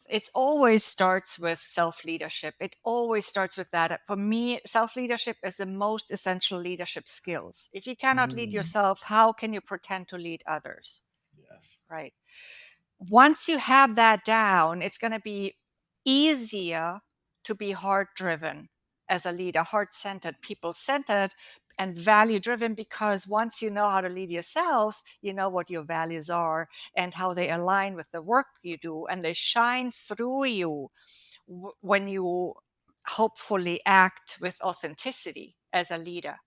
It always starts with self-leadership. It always starts with that. For me, self-leadership is the most essential leadership skills. If you cannot lead yourself, how can you pretend to lead others? Yes. Right. Once you have that down, it's going to be easier to be heart-driven as a leader, heart-centered, people-centered, and value-driven, because once you know how to lead yourself, you know what your values are and how they align with the work you do, and they shine through you when you hopefully act with authenticity as a leader.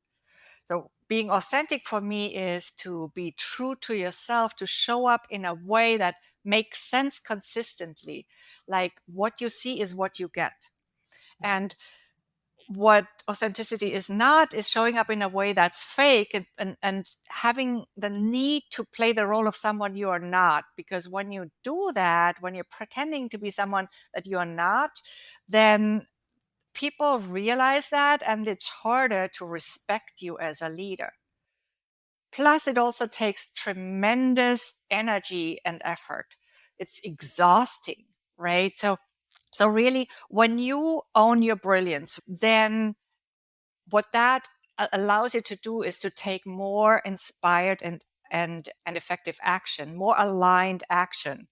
So being authentic for me is to be true to yourself, to show up in a way that makes sense consistently. Like what you see is what you get. And what authenticity is not is showing up in a way that's fake and having the need to play the role of someone you are not. Because when you do that, when you're pretending to be someone that you are not, then people realize that and it's harder to respect you as a leader. Plus, it also takes tremendous energy and effort. It's exhausting, right? So really, when you own your brilliance, then what that allows you to do is to take more inspired and effective action, more aligned action,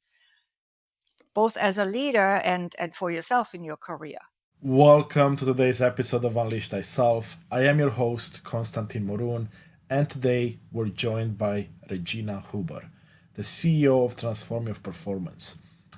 both as a leader and for yourself in your career. Welcome to today's episode of Unleash Thyself. I am your host, Constantin Morun, and today we're joined by Regina Huber, the CEO of Transformative Performance.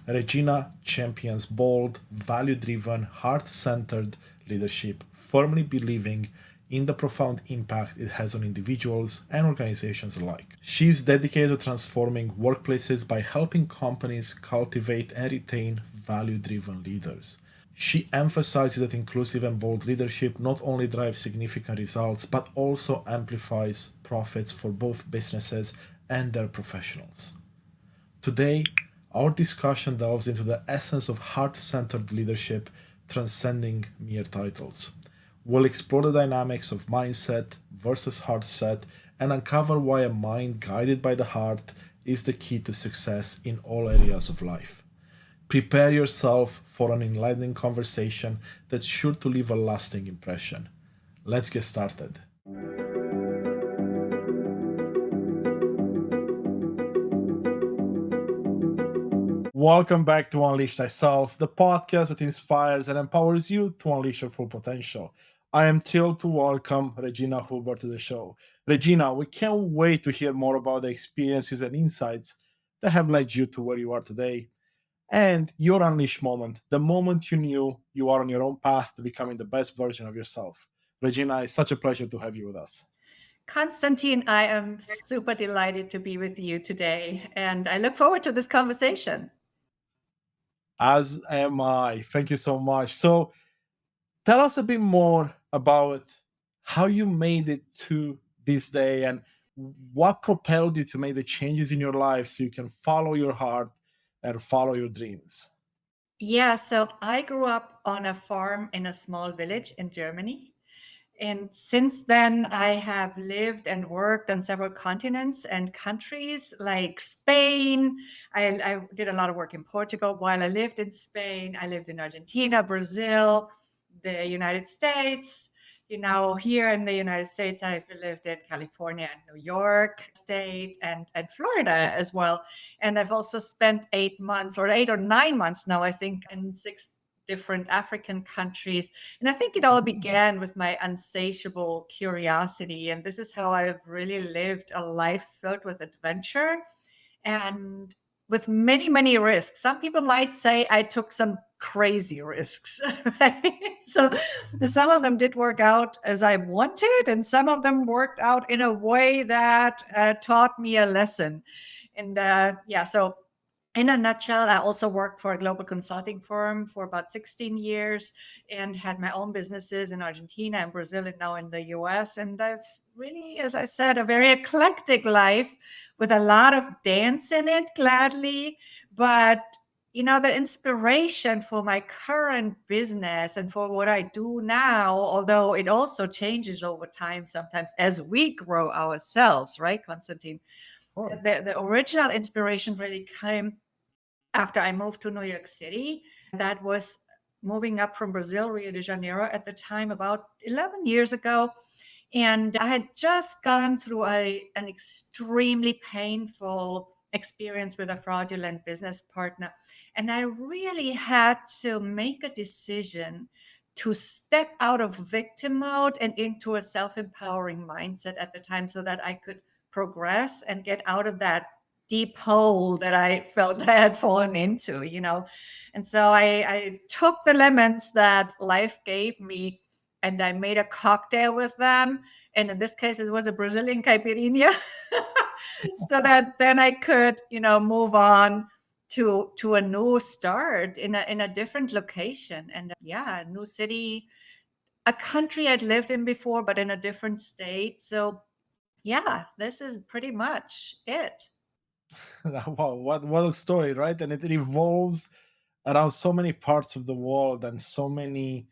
Regina champions bold, value driven, heart centered leadership, firmly believing in the profound impact it has on individuals and organizations alike. She is dedicated to transforming workplaces by helping companies cultivate and retain value driven leaders. She emphasizes that inclusive and bold leadership not only drives significant results but also amplifies profits for both businesses and their professionals. Today, our discussion delves into the essence of heart centered leadership, transcending mere titles. We'll explore the dynamics of mindset versus heart set and uncover why a mind guided by the heart is the key to success in all areas of life. Prepare yourself for an enlightening conversation that's sure to leave a lasting impression. Let's get started. Welcome back to Unleash Thyself, the podcast that inspires and empowers you to unleash your full potential. I am thrilled to welcome Regina Huber to the show. Regina, we can't wait to hear more about the experiences and insights that have led you to where you are today and your unleash moment, the moment you knew you are on your own path to becoming the best version of yourself. Regina, it's such a pleasure to have you with us. Constantine, I am super delighted to be with you today, and I look forward to this conversation. As am I. Thank you so much. So, tell us a bit more about how you made it to this day and what propelled you to make the changes in your life so you can follow your heart and follow your dreams. Yeah, so I grew up on a farm in a small village in Germany. And since then, I have lived and worked on several continents and countries like Spain. I did a lot of work in Portugal while I lived in Spain. I lived in Argentina, Brazil, the United States. Here in the United States, I've lived in California and New York State and Florida as well. And I've also spent 8 months or 8 or 9 months now, I think, in six different African countries. And I think it all began with my insatiable curiosity. And this is how I've really lived a life filled with adventure and with many, many risks. Some people might say I took some crazy risks. Right? So some of them did work out as I wanted, and some of them worked out in a way that taught me a lesson. And yeah, so in a nutshell, I also worked for a global consulting firm for about 16 years and had my own businesses in Argentina and Brazil and now in the US. And I've really, as I said, a very eclectic life with a lot of dance in it, gladly. But, the inspiration for my current business and for what I do now, although it also changes over time sometimes as we grow ourselves, right, Konstantin? Sure. The original inspiration really came after I moved to New York City. That was moving up from Brazil, Rio de Janeiro at the time, about 11 years ago. And I had just gone through an extremely painful experience with a fraudulent business partner. And I really had to make a decision to step out of victim mode and into a self empowering mindset at the time so that I could progress and get out of that deep hole that I felt I had fallen into. And so I took the lemons that life gave me and I made a cocktail with them. And in this case, it was a Brazilian caipirinha, so that then I could, move on to a new start in a different location, and yeah, a new city, a country I'd lived in before, but in a different state. So yeah, this is pretty much it. Wow, what a story, right? And it revolves around so many parts of the world and so many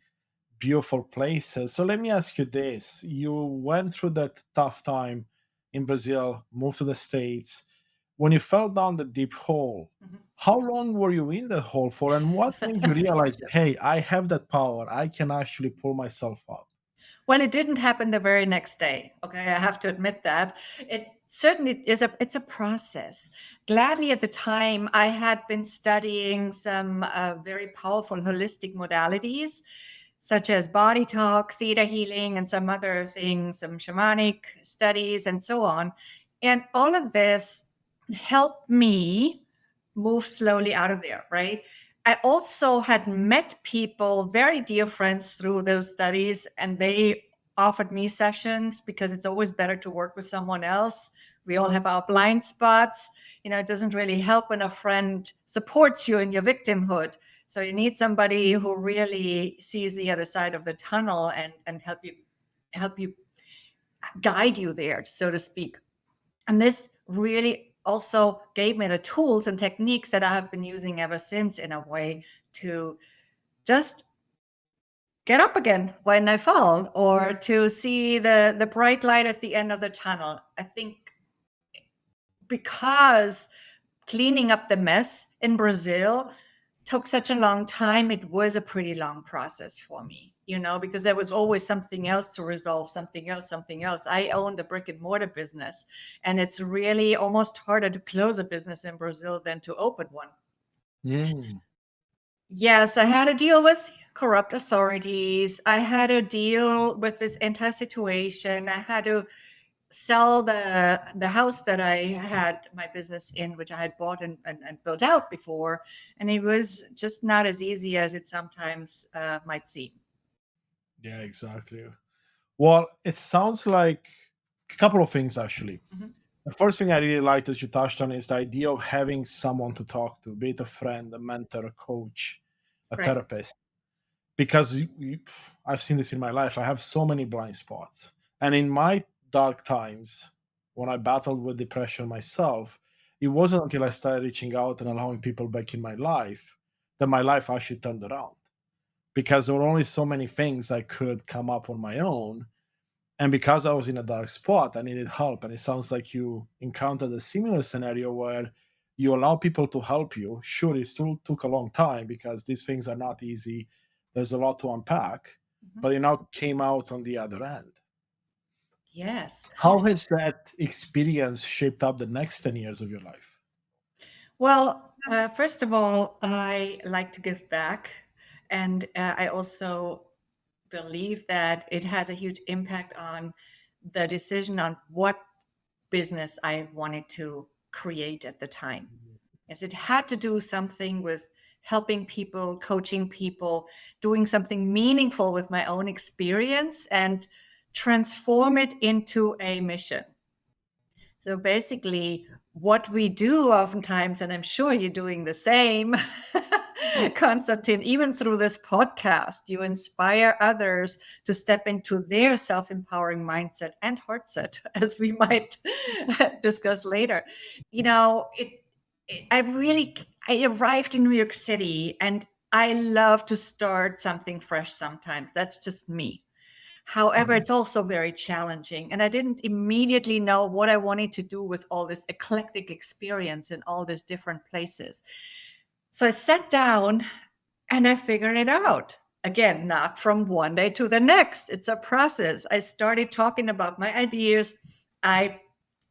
beautiful places. So let me ask you this. You went through that tough time in Brazil, moved to the States. When you fell down the deep hole, Mhm. how long were you in that hole for? And what made you realize, hey, I have that power. I can actually pull myself up? Well, it didn't happen the very next day. Okay, I have to admit that. It certainly it's a process. Gladly at the time I had been studying some very powerful holistic modalities such as body talk, theta healing, and some other things, some shamanic studies, and so on. And all of this helped me move slowly out of there, right? I also had met people, very dear friends through those studies, and they offered me sessions because it's always better to work with someone else. We all have our blind spots. It doesn't really help when a friend supports you in your victimhood. So you need somebody who really sees the other side of the tunnel and help you guide you there, so to speak. And this really also gave me the tools and techniques that I have been using ever since, in a way, to just get up again when I fall, or to see the bright light at the end of the tunnel. I think because cleaning up the mess in Brazil took such a long time, it was a pretty long process for me, because there was always something else to resolve, something else, something else. I owned a brick and mortar business, and it's really almost harder to close a business in Brazil than to open one. Mm. Yes, I had to deal with corrupt authorities. I had to deal with this entire situation. I had to sell the house that I had my business in, which I had bought and built out before, and it was just not as easy as it sometimes might seem. Yeah, exactly. Well, it sounds like a couple of things actually. Mhm. The first thing I really liked that you touched on is the idea of having someone to talk to, be it a friend, a mentor, a coach, a Right. therapist. Because I've seen this in my life. I have so many blind spots. And in my dark times, when I battled with depression myself, it wasn't until I started reaching out and allowing people back in my life that my life actually turned around. Because there were only so many things I could come up on my own, and because I was in a dark spot, I needed help. And it sounds like you encountered a similar scenario where you allow people to help you. Sure, it still took a long time because these things are not easy. There's a lot to unpack, Mhm. but you now came out on the other end. Yes. How has that experience shaped up the next 10 years of your life? Well, first of all, I like to give back. And I also believe that it has a huge impact on the decision on what business I wanted to create at the time. Yes, it had to do something with helping people, coaching people, doing something meaningful with my own experience and transform it into a mission. So basically, what we do oftentimes, and I'm sure you're doing the same, Constantine, even through this podcast, you inspire others to step into their self empowering mindset and heart set, as we might discuss later. I arrived in New York City, and I love to start something fresh sometimes. That's just me. However, Mhm. it's also very challenging. And I didn't immediately know what I wanted to do with all this eclectic experience in all these different places. So I sat down and I figured it out. Again, not from one day to the next. It's a process. I started talking about my ideas. I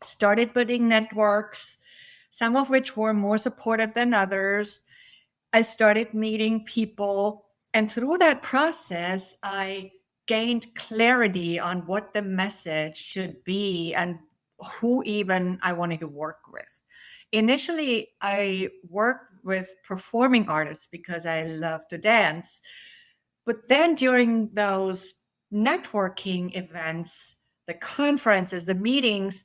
started building networks, some of which were more supportive than others. I started meeting people. And through that process, I gained clarity on what the message should be and who even I wanted to work with. Initially, I worked with performing artists because I love to dance. But then during those networking events, the conferences, the meetings,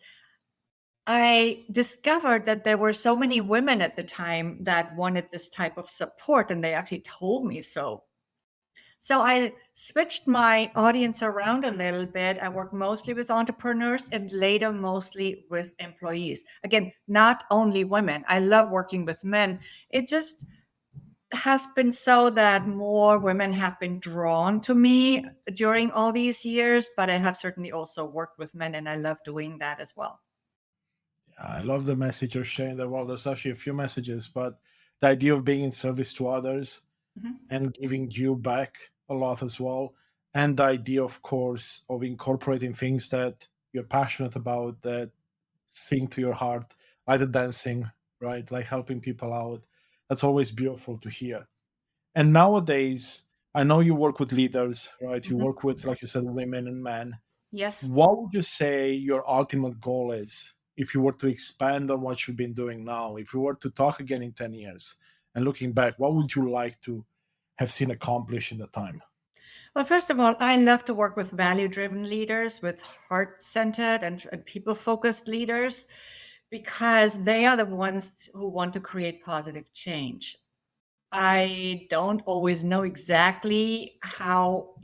I discovered that there were so many women at the time that wanted this type of support, and they actually told me so. So I switched my audience around a little bit. I worked mostly with entrepreneurs and later mostly with employees. Again, not only women. I love working with men. It just has been so that more women have been drawn to me during all these years, but I have certainly also worked with men and I love doing that as well. I love the message you're sharing there. Well, there's actually a few messages, but the idea of being in service to others Mhm. and giving you back a lot as well. And the idea, of course, of incorporating things that you're passionate about, that sing to your heart, like the dancing, right? Like helping people out. That's always beautiful to hear. And nowadays, I know you work with leaders, right? You Mhm. work with, like you said, women and men. Yes. What would you say your ultimate goal is if you were to expand on what you've been doing now? If you were to talk again in 10 years and looking back, what would you like to have seen accomplished in the time? Well, first of all, I love to work with value driven leaders, with heart centered and people focused leaders, because they are the ones who want to create positive change. I don't always know exactly how,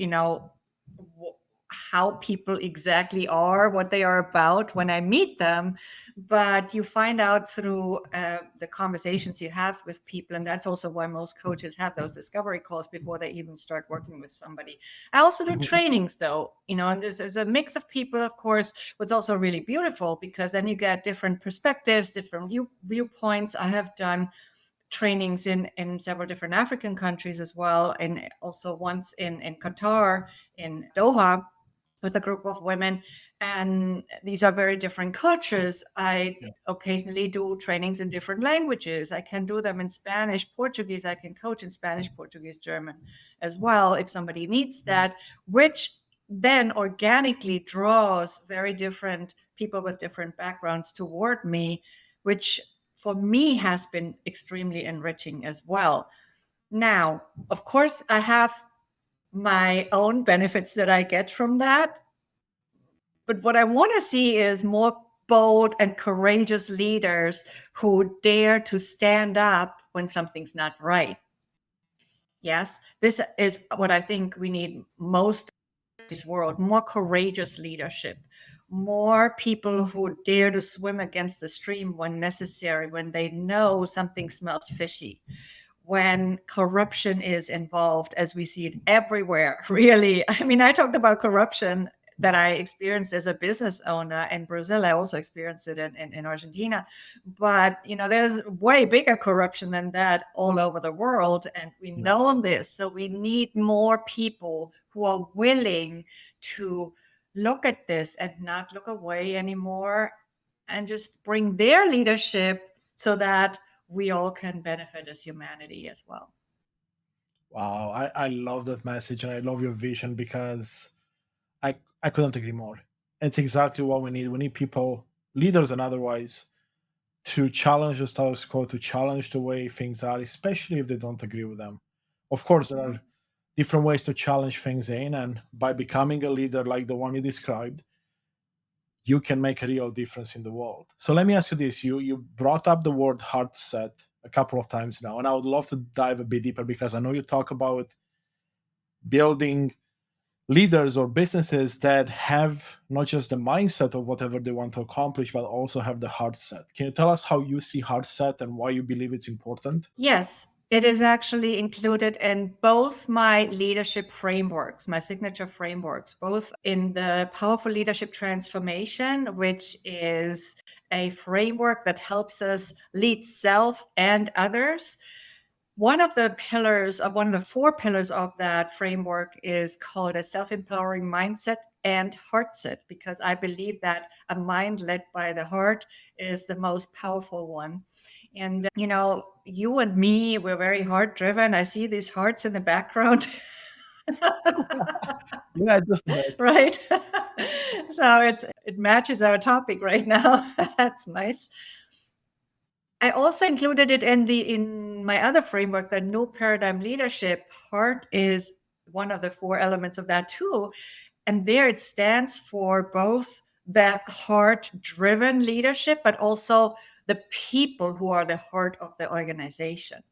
how people exactly are, what they are about when I meet them, but you find out through the conversations you have with people. And that's also why most coaches have those discovery calls before they even start working with somebody. I also do Mhm. trainings, though, and this is a mix of people, of course. What's also really beautiful because then you get different perspectives, different viewpoints. I have done trainings in several different African countries as well, and also once in Qatar, in Doha, with a group of women. And these are very different cultures. I Yeah. occasionally do trainings in different languages. I can do them in Spanish, Portuguese. I can coach in Spanish, Portuguese, German as well if somebody needs that, which then organically draws very different people with different backgrounds toward me, which for me has been extremely enriching as well. Now, of course, I have my own benefits that I get from that. But what I want to see is more bold and courageous leaders who dare to stand up when something's not right. Yes, this is what I think we need most in this world, more courageous leadership, more people who dare to swim against the stream when necessary, when they know something smells fishy, when corruption is involved, as we see it everywhere, really. I mean, I talked about corruption that I experienced as a business owner in Brazil. I also experienced it in Argentina. But, there's way bigger corruption than that all over the world. And we Yeah. know this. So we need more people who are willing to look at this and not look away anymore and just bring their leadership so that we all can benefit as humanity as well. Wow. I love that message and I love your vision because I couldn't agree more. It's exactly what we need. We need people, leaders and otherwise, to challenge the status quo, to challenge the way things are, especially if they don't agree with them. Of course, there are different ways to challenge things in, and by becoming a leader like the one you described, you can make a real difference in the world. So let me ask you this: you brought up the word heart set a couple of times now, and I would love to dive a bit deeper because I know you talk about building leaders or businesses that have not just the mindset of whatever they want to accomplish, but also have the heart set. Can you tell us how you see heart set and why you believe it's important? Yes, it is actually included in both my leadership frameworks, my signature frameworks, both in the Powerful Leadership Transformation, which is a framework that helps us lead self and others, one of the pillars of one of the four pillars of that framework is called a self-empowering mindset and heartset, because I believe that a mind led by the heart is the most powerful one. And you and me, we're very heart driven. I see these hearts in the background. Yeah, just a bit. Right. So it matches our topic right now. That's nice. I also included it in my other framework, the new paradigm leadership. Heart is one of the four elements of that too. And there it stands for both the heart driven leadership, but also the people who are the heart of the organization.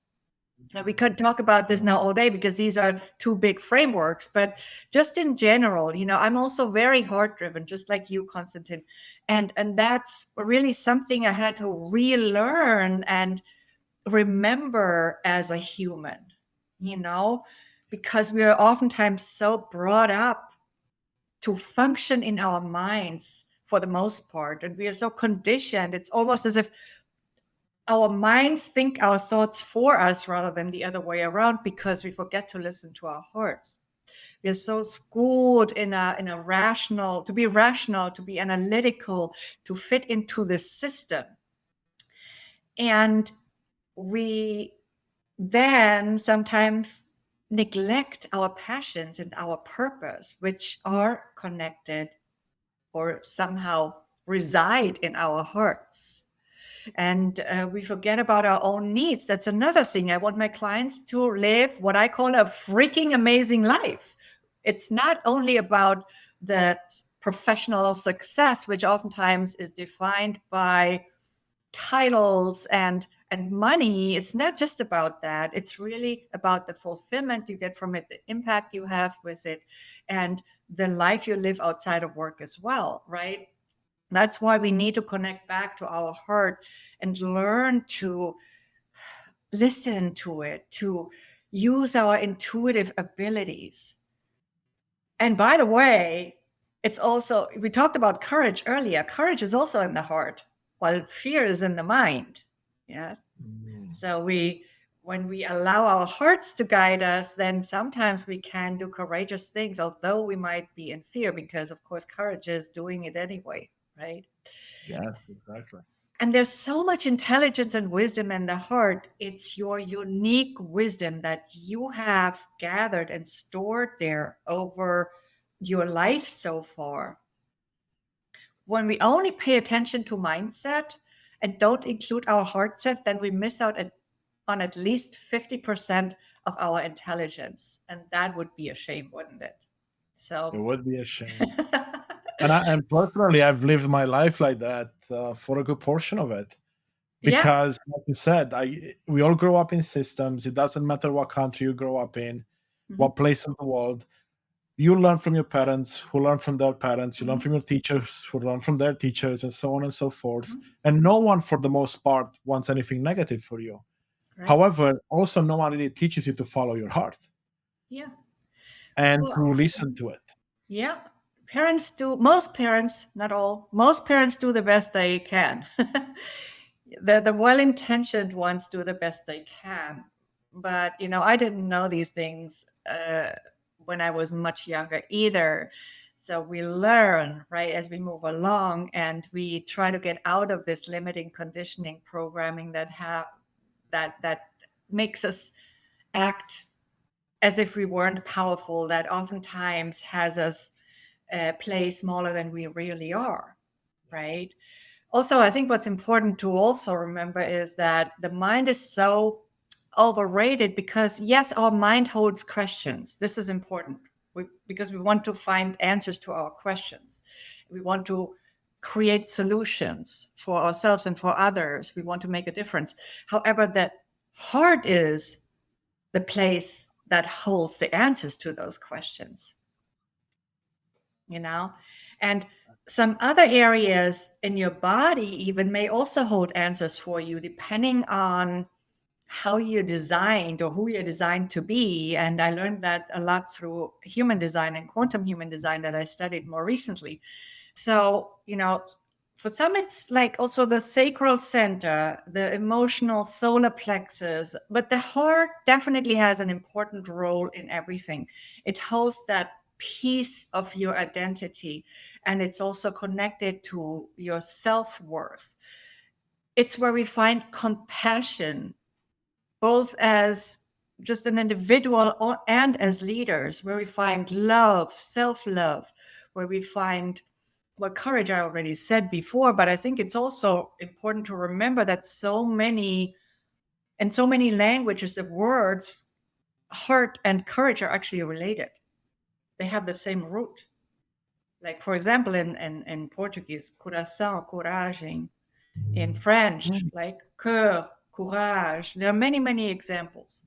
And we could talk about this now all day because these are two big frameworks, but just in general, I'm also very heart driven, just like you, Konstantin. And that's really something I had to relearn and remember as a human, you know, because we are oftentimes so brought up to function in our minds for the most part. And we are so conditioned. It's almost as if our minds think our thoughts for us rather than the other way around, because we forget to listen to our hearts. We are so schooled in a rational, to be analytical, to fit into the system. And we then sometimes neglect our passions and our purpose, which are connected or somehow reside in our hearts. And we forget about our own needs. That's another thing. I want my clients to live what I call a freaking amazing life. It's not only about the professional success, which oftentimes is defined by titles and money. It's not just about that. It's really about the fulfillment you get from it, the impact you have with it, and the life you live outside of work as well, right? That's why we need to connect back to our heart and learn to listen to it, to use our intuitive abilities. And by the way, it's also, we talked about courage earlier. Courage is also in the heart, while fear is in the mind. Yes. So when we allow our hearts to guide us, then sometimes we can do courageous things, although we might be in fear, because of course courage is doing it anyway, right? Yes, exactly. And there's so much intelligence and wisdom in the heart. It's your unique wisdom that you have gathered and stored there over your life so far. When we only pay attention to mindset and don't include our heart set, then we miss out on at least 50% of our intelligence. And that would be a shame, wouldn't it? It So, would be a shame. And personally, I've lived my life like that for a good portion of it. yeah. Because, like you said, we all grow up in systems. It doesn't matter what country you grow up in, Mhm, what place of the world. You learn from your parents, who learn from their parents. You learn mhm, from your teachers, who learn from their teachers, and so on and so forth. mhm. And no one, for the most part, wants anything negative for you. Right. However, also no one really teaches you to follow your heart Yeah. and to Well, listen to it. yeah, most parents, not all, most parents do the best they can. The well-intentioned ones do the best they can. But, I didn't know these things when I was much younger either. So we learn, right, as we move along, and we try to get out of this limiting conditioning programming that makes us act as if we weren't powerful, that oftentimes has us play smaller than we really are, right? Also, I think what's important to also remember is that the mind is so overrated, because yes, our mind holds questions. This is important, because we want to find answers to our questions. We want to create solutions for ourselves and for others. We want to make a difference. However, the heart is the place that holds the answers to those questions, you know? And some other areas in your body even may also hold answers for you, depending on how you're designed or who you're designed to be. And I learned that a lot through human design and quantum human design that I studied more recently. So, For some, it's like also the sacral center, the emotional solar plexus, but the heart definitely has an important role in everything. It holds that piece of your identity, and it's also connected to your self worth. It's where we find compassion, both as just an individual and as leaders, where we find love, self love, where we find, well, courage, I already said before, but I think it's also important to remember that in so many languages, the words heart and courage are actually related. They have the same root. Like, for example, in Portuguese, coração, coragem. In French, Mm. like cœur, courage. There are many, many examples.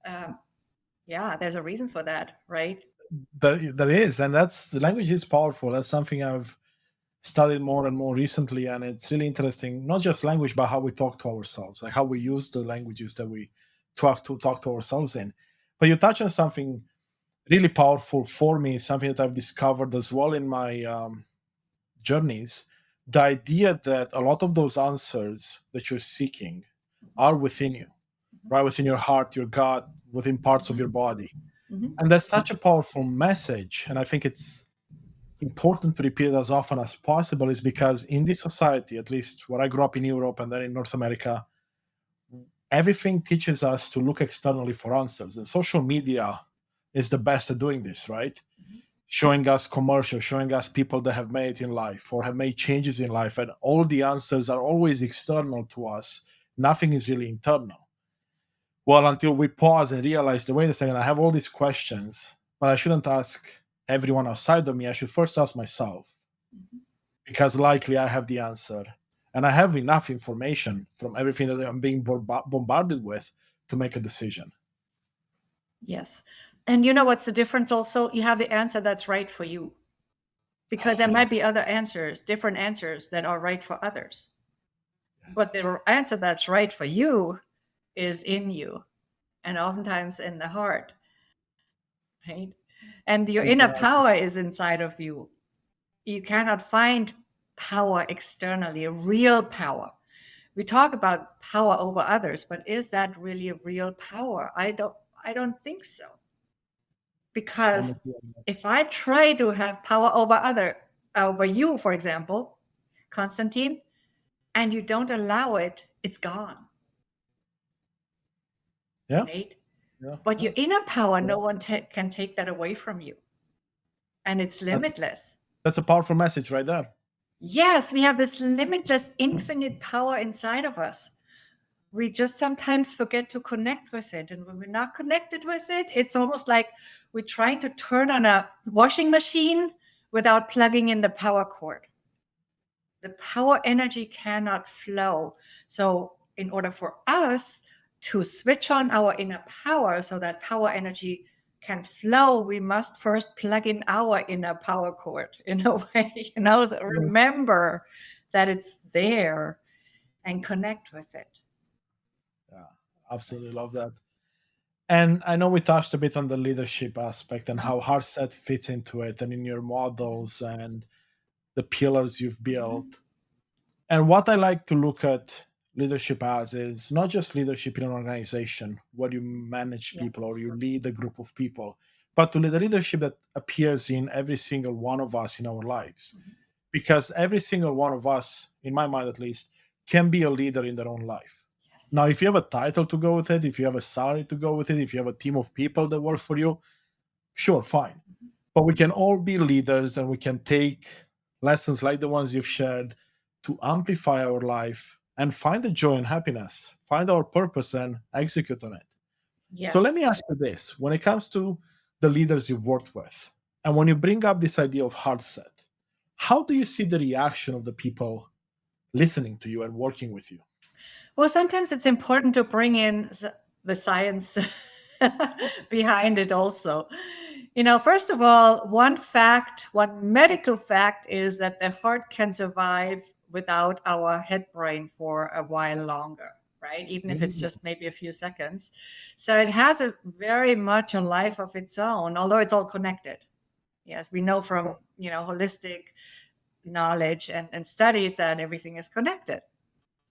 Um, yeah, there's a reason for that, right? There is, and that's the language is powerful. That's something I've studied more and more recently, and it's really interesting. Not just language, but how we talk to ourselves, like how we use the languages that we talk to ourselves in. But you touch on something really powerful for me, something that I've discovered as well in my journeys. The idea that a lot of those answers that you're seeking are within you, right? Within your heart, your gut, within parts of your body. Hmm. And that's such a powerful message. And I think it's important to repeat it as often as possible, is because in this society, at least where I grew up in Europe and then in North America, everything teaches us to look externally for answers. And social media is the best at doing this, right? Showing us commercials, showing us people that have made it in life or have made changes in life. And all the answers are always external to us. Nothing is really internal. Well, until we pause and realize, the wait a second, I have all these questions, but I shouldn't ask everyone outside of me. I should first ask myself, because likely I have the answer. And I have enough information from everything that I'm being bombarded with to make a decision. Yes. And you know what's the difference also? You have the answer that's right for you, because Oh, there I love might be other answers, different answers that are right for others. But this. the answer that's right for you is in you, and oftentimes in the heart, right? And your inner Exactly. power is inside of you. You cannot find power externally, real power. We talk about power over others, but is that really a real power? I don't think so. I'm Because with you on that. if I try to have power over you, for example, Constantine, and you don't allow it, it's gone, Yeah, right? yeah, But yeah. your inner power, Yeah. no one can take that away from you, and it's That's, limitless. that's a powerful message right there. Yes, we have this limitless, infinite power inside of us. We just sometimes forget to connect with it. And when we're not connected with it, it's almost like we're trying to turn on a washing machine without plugging in the power cord. The power energy cannot flow. So, in order for us to switch on our inner power so that power energy can flow, we must first plug in our inner power cord in a way, so Yeah, remember that it's there and connect with it. yeah, absolutely love that. And I know we touched a bit on the leadership aspect and how Heartset fits into it and in your models and the pillars you've Mhm. built. And what I like to look at leadership as is not just leadership in an organization where you manage Yeah. people or you lead a group of people, but to lead the leadership that appears in every single one of us in our lives. Mhm. Because every single one of us, in my mind at least, can be a leader in their own life. Yes. Now, if you have a title to go with it, if you have a salary to go with it, if you have a team of people that work for you, sure, fine. Mhm. But we can all be leaders and we can take lessons like the ones you've shared to amplify our life and find the joy and happiness, find our purpose and execute on it. So let Yes. me ask you this, when it comes to the leaders you've worked with, and when you bring up this idea of hard set, how do you see the reaction of the people listening to you and working with you? Well, sometimes it's important to bring in the science behind it also. First of all, one medical fact is that the heart can survive without our head brain for a while longer, right? Even if it's Mm. just maybe a few seconds. So it has a very much a life of its own, although it's all connected. Yes, we know from, holistic knowledge and studies that everything is connected.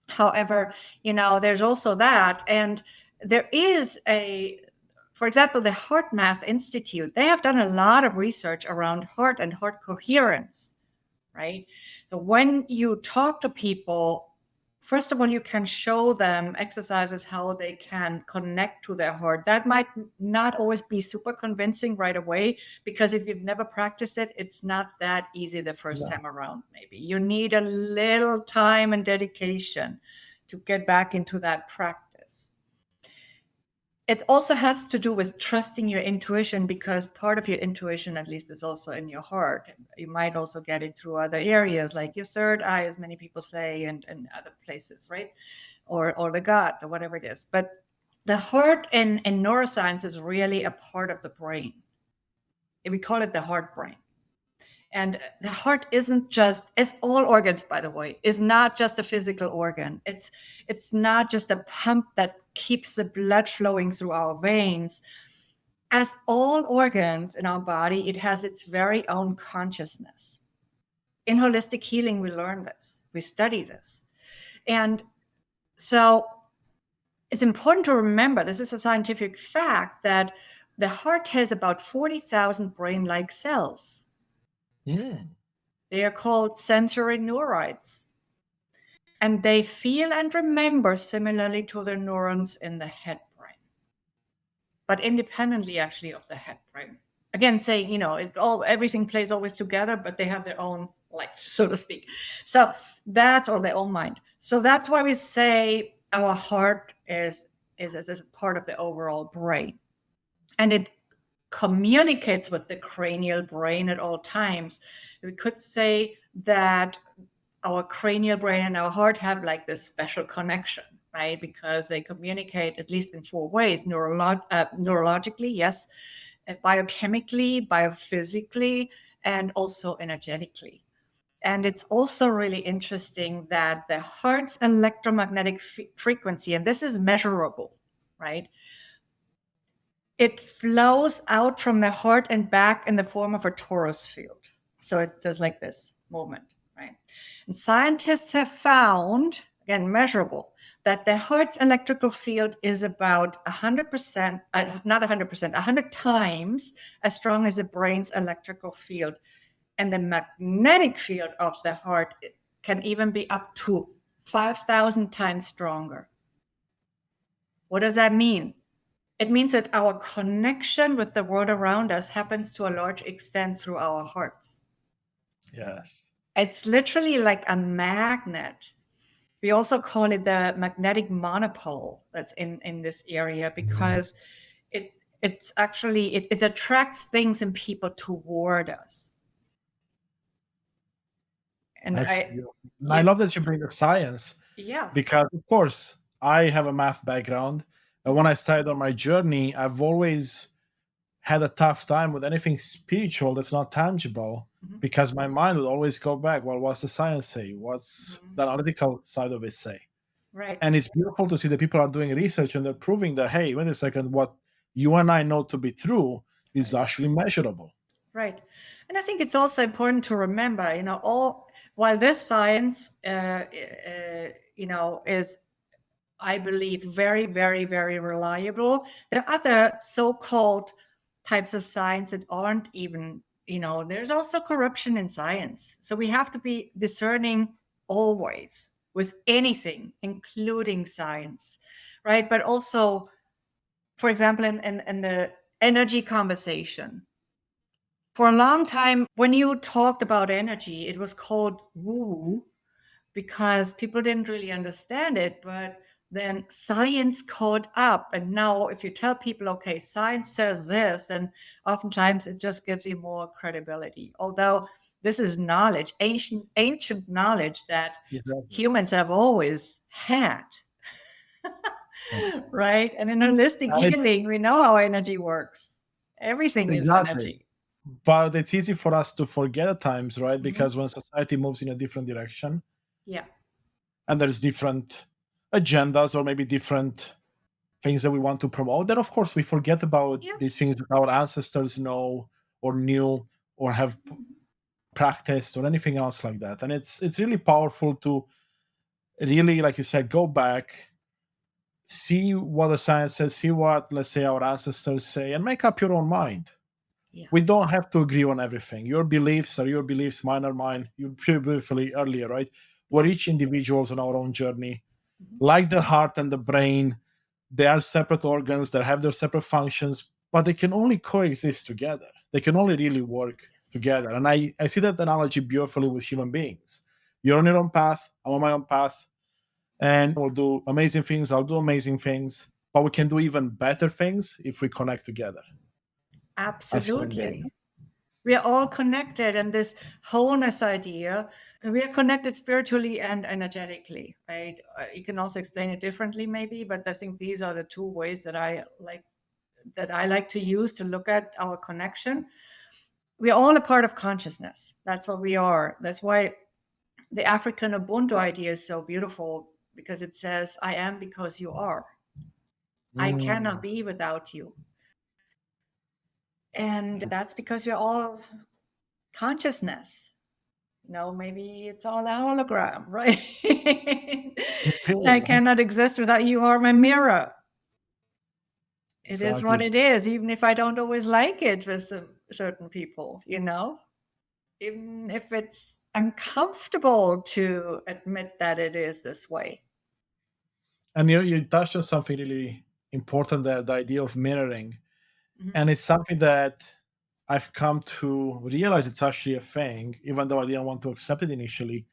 However, there's also that. And there is for example, the Heart Math Institute, they have done a lot of research around heart and heart coherence, right? So when you talk to people, first of all, you can show them exercises how they can connect to their heart. That might not always be super convincing right away, because if you've never practiced it, it's not that easy the first time around. Maybe you need a little time and dedication to get back into that practice. It also has to do with trusting your intuition, because part of your intuition, at least, is also in your heart. You might also get it through other areas, like your third eye, as many people say, and other places, right? Or the gut, or whatever it is. But the heart in neuroscience is really a part of the brain. We call it the heart brain. And the heart isn't just, it's all organs, by the way, is not just a physical organ. It's not just a pump that keeps the blood flowing through our veins. As all organs in our body, it has its very own consciousness. In holistic healing, we learn this, we study this. And so it's important to remember, this is a scientific fact, that the heart has about 40,000 brain-like cells. They are called sensory neurites. And they feel and remember similarly to the neurons in the head brain, but independently, actually, of the head brain. Again, saying, everything plays always together, but they have their own life, so to speak. So that's, or their own mind. So that's why we say our heart is a part of the overall brain. And it communicates with the cranial brain at all times. We could say that our cranial brain and our heart have like this special connection, right? Because they communicate at least in 4 ways: neurologically, yes, biochemically, biophysically, and also energetically. And it's also really interesting that the heart's electromagnetic frequency, and this is measurable, right? It flows out from the heart and back in the form of a torus field. So it does like this movement, right? And scientists have found, again, measurable, that the heart's electrical field is about 100%, not 100%, 100 times as strong as the brain's electrical field. And the magnetic field of the heart can even be up to 5,000 times stronger. What does that mean? It means that our connection with the world around us happens to a large extent through our hearts. Yes. It's literally like a magnet. We also call it the magnetic monopole that's in this area, because it's actually, it attracts things and people toward us. And That's beautiful. And I love that you bring the science. Yeah. Because, of course, I have a math background. And when I started on my journey, I've always had a tough time with anything spiritual that's not tangible, because my mind would always go back, well, what's the science say? What's the analytical side of it say? Right. And it's beautiful to see that people are doing research and they're proving that, hey, wait a second, what you and I know to be true is actually measurable. Right. And I think it's also important to remember, while this science, is, I believe, very, very, very reliable, there are other so-called types of science that aren't even, there's also corruption in science. So we have to be discerning always with anything, including science, right? But also, for example, in the energy conversation, for a long time, when you talked about energy, it was called woo, because people didn't really understand it. But then science caught up. And now, if you tell people, okay, science says this, then oftentimes it just gives you more credibility. Although this is knowledge, ancient knowledge that humans have always had. Right? And in holistic healing, we know how energy works. Everything is energy. But it's easy for us to forget at times, right? Because when society moves in a different direction, and there's different agendas or maybe different things that we want to promote, then of course we forget about these things that our ancestors know or knew or have practiced or anything else like that. And it's really powerful to really, like you said, go back, see what the science says, see what, let's say, our ancestors say, and make up your own mind. Yeah. We don't have to agree on everything. Your beliefs are your beliefs, mine are mine. You put briefly earlier, right? We're Yeah. each individuals on our own journey. Mhm. Like the heart and the brain, they are separate organs that have their separate functions, but they can only coexist together. They can only really work Yes. together. And I see that analogy beautifully with human beings. You're on your own path, I'm on my own path, and we'll do amazing things. I'll do amazing things, but we can do even better things if we connect together as human beings. Absolutely. We are all connected, and this wholeness idea, we are connected spiritually and energetically, right? You can also explain it differently, maybe, but I think these are the two ways that I like to use to look at our connection. We're all a part of consciousness. That's what we are. That's why the African Ubuntu idea is so beautiful, because it says, I am because you are. I cannot Mm, be without you. And that's because we're all consciousness. Maybe it's all a hologram, right? I yeah, cannot exist without you or my mirror. It is what exactly. it is, even if I don't always like it with certain people, even if it's uncomfortable to admit that it is this way. And you touched on something really important there, the idea of mirroring. Mhm. And it's something that I've come to realize it's actually a thing, even though I didn't want to accept it initially.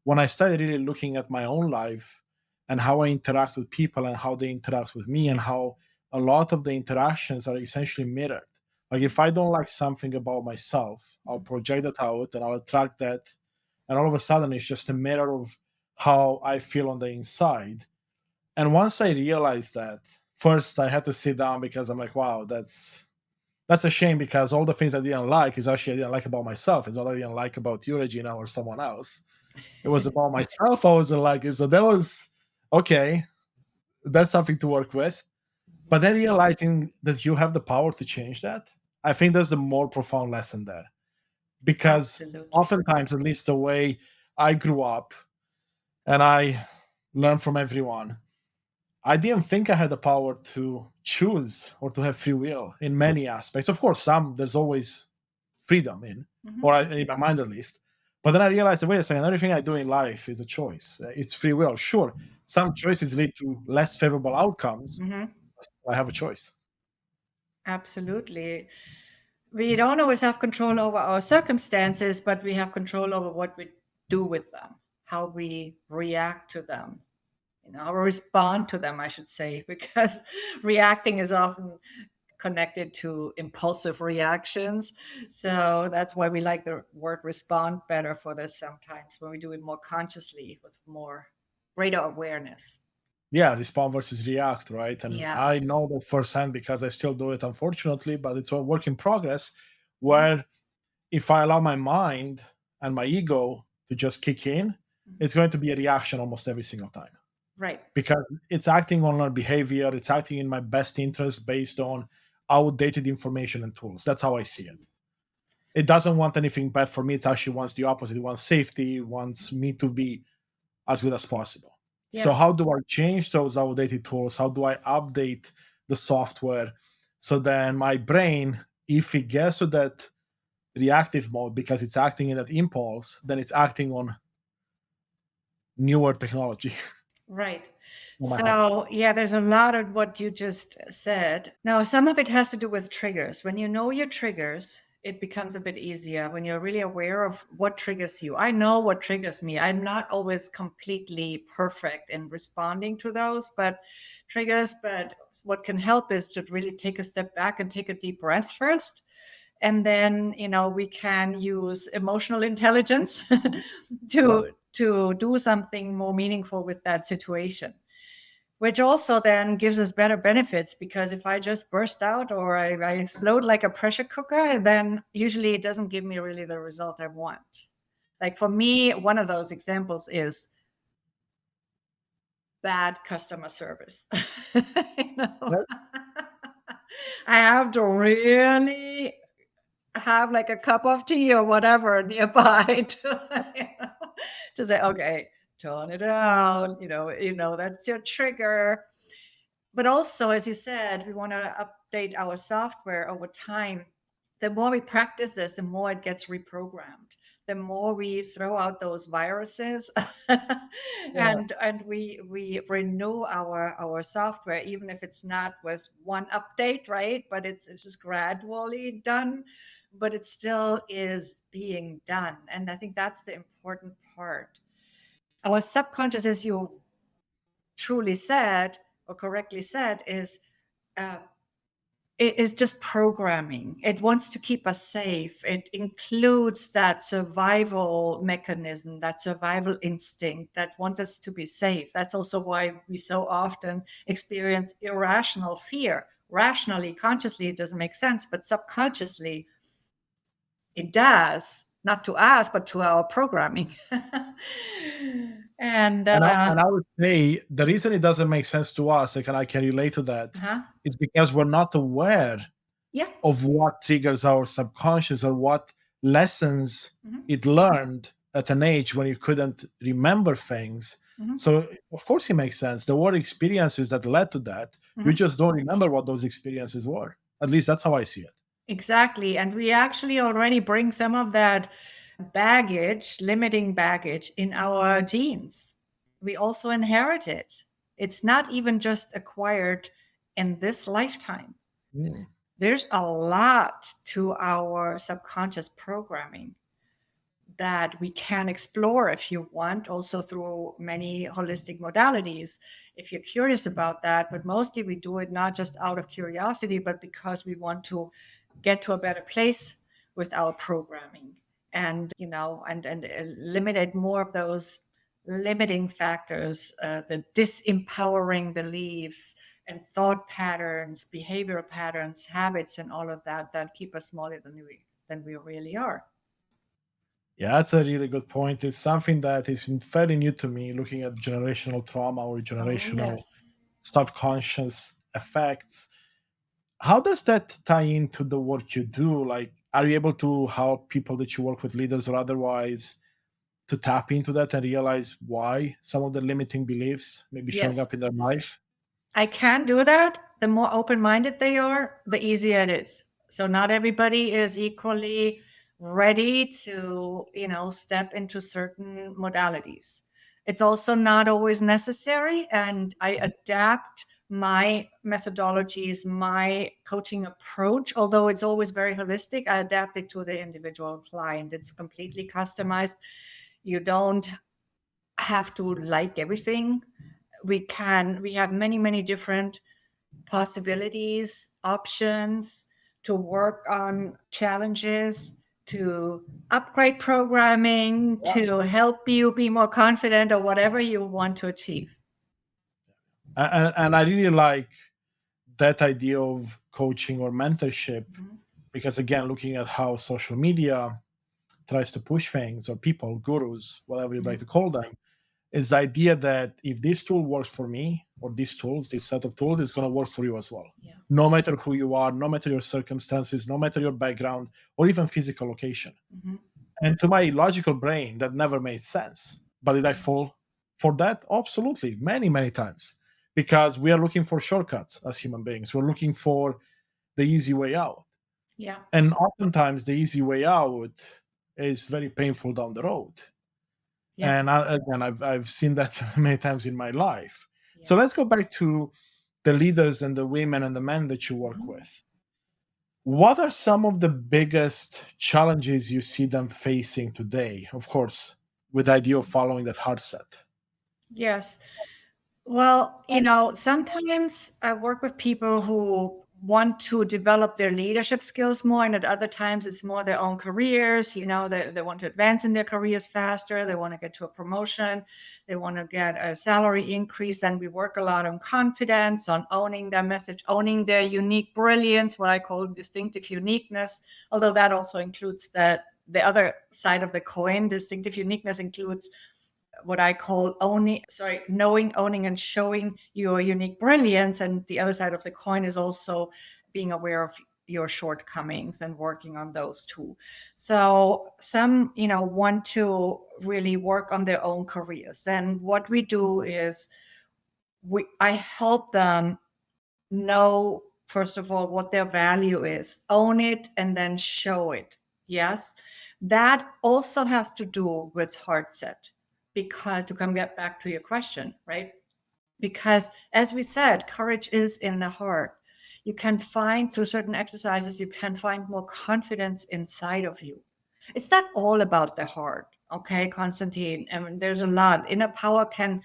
When I started really looking at my own life and how I interact with people and how they interact with me, and how a lot of the interactions are essentially mirrored. Like if I don't like something about myself, I'll project that out and I'll attract that. And all of a sudden, it's just a mirror of how I feel on the inside. And once I realized that, first I had to sit down because I'm like, wow, that's a shame, because all the things I didn't like is actually I didn't like about myself. It's not I didn't like about you, Regina, or someone else. It was about myself. I wasn't liking. So that was okay. That's something to work with. But then realizing that you have the power to change that, I think that's the more profound lesson there. Because Absolutely. oftentimes, at least the way I grew up and I learned from everyone, I didn't think I had the power to choose or to have free will in many aspects. Of course, some there's always freedom in, Mhm. or in my mind at least. But then I realized, wait a second, everything I do in life is a choice. It's free will. Sure, some choices lead to less favorable outcomes. Mhm. I have a choice. Absolutely. We don't always have control over our circumstances, but we have control over what we do with them, how we react to them, or respond to them, I should say, because reacting is often connected to impulsive reactions. So that's why we like the word respond better for this sometimes, when we do it more consciously with more greater awareness. Yeah, respond versus react, right? And Yeah. I know that firsthand because I still do it, unfortunately, but it's a work in progress Mhm. where if I allow my mind and my ego to just kick in, Mhm. it's going to be a reaction almost every single time, Right. because it's acting on our behavior, it's acting in my best interest based on outdated information and tools. That's how I see it. It doesn't want anything bad for me. It actually wants the opposite. It wants safety, it wants me to be as good as possible. So Yeah. how do I change those outdated tools? How do I update the software so then my brain, if it gets to that reactive mode because it's acting in that impulse, then it's acting on newer technology. Right. On my heart. So, yeah, there's a lot of what you just said. Now, some of it has to do with triggers. When you know your triggers, it becomes a bit easier when you're really aware of what triggers you. I know what triggers me. I'm not always completely perfect in responding to those, but triggers. But what can help is to really take a step back and take a deep breath first. And then, we can use emotional intelligence Yeah. to do something more meaningful with that situation, which also then gives us better benefits, because if I just burst out, or I explode like a pressure cooker, then usually it doesn't give me really the result I want. Like for me, one of those examples is bad customer service. you know? Yeah. I have to really have like a cup of tea or whatever nearby to, to say, okay, tone it down. That's your trigger. But also, as you said, we want to update our software over time. The more we practice this, the more it gets reprogrammed. The more we throw out those viruses, Yeah. and we renew our software, even if it's not with one update, right? But it's just gradually done, but it still is being done. And I think that's the important part. Our subconscious, as you truly said or correctly said, uh, it is just programming. It wants to keep us safe. It includes that survival mechanism, that survival instinct that wants us to be safe. That's also why we so often experience irrational fear. Rationally, consciously, it doesn't make sense, but subconsciously, it does. Not to us, but to our programming. and And I would say the reason it doesn't make sense to us, like, and I can relate to that, uh-huh. is because we're not aware Yeah. of what triggers our subconscious or what lessons Mhm. it learned at an age when you couldn't remember things. Mhm. So of course it makes sense. There were experiences that led to that. You Mhm. just don't remember what those experiences were. At least that's how I see it. Exactly. And we actually already bring some of that baggage, limiting baggage, in our genes. We also inherit it. It's not even just acquired in this lifetime. Mm. There's a lot to our subconscious programming that we can explore if you want, also through many holistic modalities, if you're curious about that. But mostly we do it not just out of curiosity, but because we want to get to a better place with our programming, and and eliminate more of those limiting factors, the disempowering beliefs and thought patterns, behavioral patterns, habits, and all of that that keep us smaller than we really are. Yeah, that's a really good point. It's something that is fairly new to me, looking at generational trauma or Oh generational yes. subconscious effects. How does that tie into the work you do? Like, are you able to help people that you work with, leaders or otherwise, to tap into that and realize why some of the limiting beliefs may be showing Yes, up in their life? I can do that. The more open minded they are, the easier it is. So, not everybody is equally ready to, step into certain modalities. It's also not always necessary. And I adapt my methodologies, my coaching approach, although it's always very holistic, I adapt it to the individual client. It's completely customized. You don't have to like everything. We have many different possibilities, options to work on challenges, to upgrade programming, Yeah. to help you be more confident or whatever you want to achieve. And I really like that idea of coaching or mentorship Mhm. because, again, looking at how social media tries to push things or people, gurus, whatever you'd like Mhm. to call them, is the idea that if this tool works for me or these tools, this set of tools is going to work for you as well. Yeah. No matter who you are, no matter your circumstances, no matter your background or even physical location. Mhm. And to my logical brain, that never made sense. But did I fall for that? Absolutely, many times. Because we are looking for shortcuts as human beings. We're looking for the easy way out. Yeah. And oftentimes, the easy way out is very painful down the road. Yeah. And again, I've seen that many times in my life. Yeah. So let's go back to the leaders and the women and the men that you work Mhm. with. What are some of the biggest challenges you see them facing today? Of course, with the idea of following that hard set. Yes. Well, sometimes I work with people who want to develop their leadership skills more, and at other times it's more their own careers. They want to advance in their careers faster. They want to get to a promotion. They want to get a salary increase. And we work a lot on confidence, on owning their message, owning their unique brilliance, what I call distinctive uniqueness. Although that also includes the other side of the coin. Distinctive uniqueness includes what I call knowing, owning, and showing your unique brilliance. And the other side of the coin is also being aware of your shortcomings and working on those too. So some, want to really work on their own careers. And what we do is I help them know, first of all, what their value is, own it, and then show it. Yes. That also has to do with heart set, because to come get back to your question, right? Because as we said, courage is in the heart. You can find through certain exercises, you can find more confidence inside of you. It's not all about the heart, okay, Constantine. I mean, there's a lot. Inner power can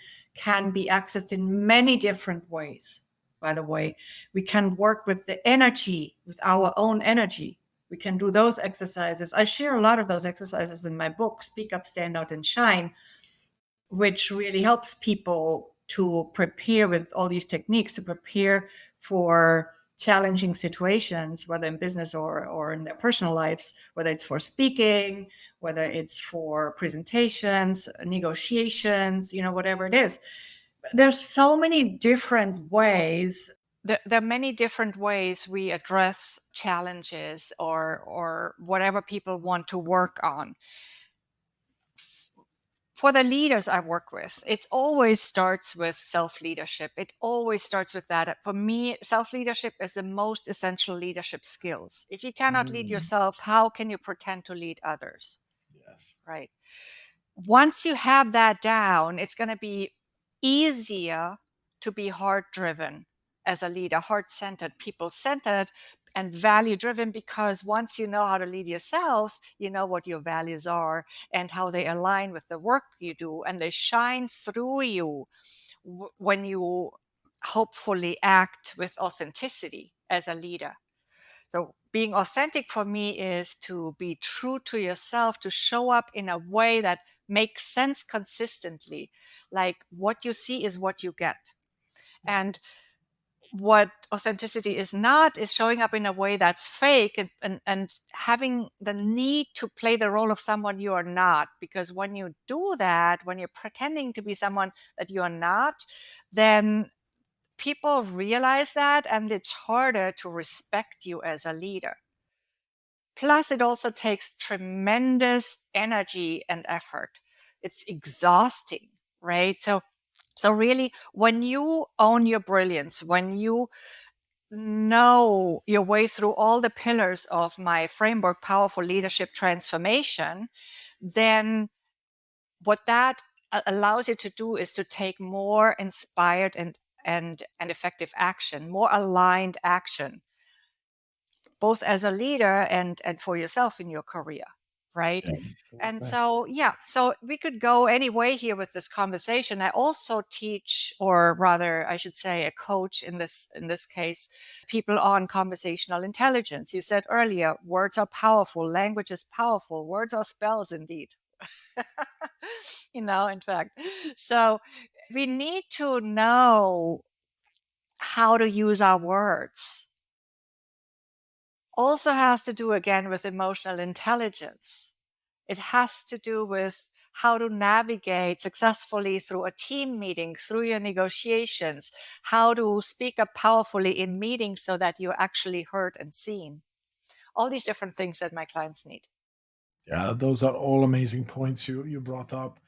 be accessed in many different ways. By the way, we can work with the energy, with our own energy. We can do those exercises. I share a lot of those exercises in my book, Speak Up, Stand Out, and Shine, which really helps people to prepare with all these techniques to prepare for challenging situations, whether in business or in their personal lives, whether it's for speaking, whether it's for presentations, negotiations, whatever it is. There's so many different ways. There are many different ways we address challenges or whatever people want to work on. For the leaders I work with, it always starts with self-leadership. It always starts with that. For me, self-leadership is the most essential leadership skills. If you cannot lead Mm, yourself, how can you pretend to lead others? yes. Right. Once you have that down, it's going to be easier to be heart driven as a leader, heart centered, people centered, and value driven, because once you know how to lead yourself, you know what your values are and how they align with the work you do, and they shine through you when you hopefully act with authenticity as a leader. So being authentic for me is to be true to yourself, to show up in a way that makes sense consistently. Like what you see is what you get. And what authenticity is not is showing up in a way that's fake and having the need to play the role of someone you are not. Because when you do that, when you're pretending to be someone that you're not, then people realize that, and it's harder to respect you as a leader. Plus, it also takes tremendous energy and effort. It's exhausting, right? So really, when you own your brilliance, when you know your way through all the pillars of my framework, Powerful Leadership Transformation, then what that allows you to do is to take more inspired and effective action, more aligned action, both as a leader and for yourself in your career, right? Yeah. And Perfect. so we could go any way here with this conversation. I also teach, or rather I should say a coach in this case, people on conversational intelligence. You said earlier, words are powerful, language is powerful, words are spells indeed. In fact. So we need to know how to use our words. Also has to do again with emotional intelligence. It has to do with how to navigate successfully through a team meeting, through your negotiations, how to speak up powerfully in meetings so that you're actually heard and seen. All these different things that my clients need. Yeah, those are all amazing points you brought up.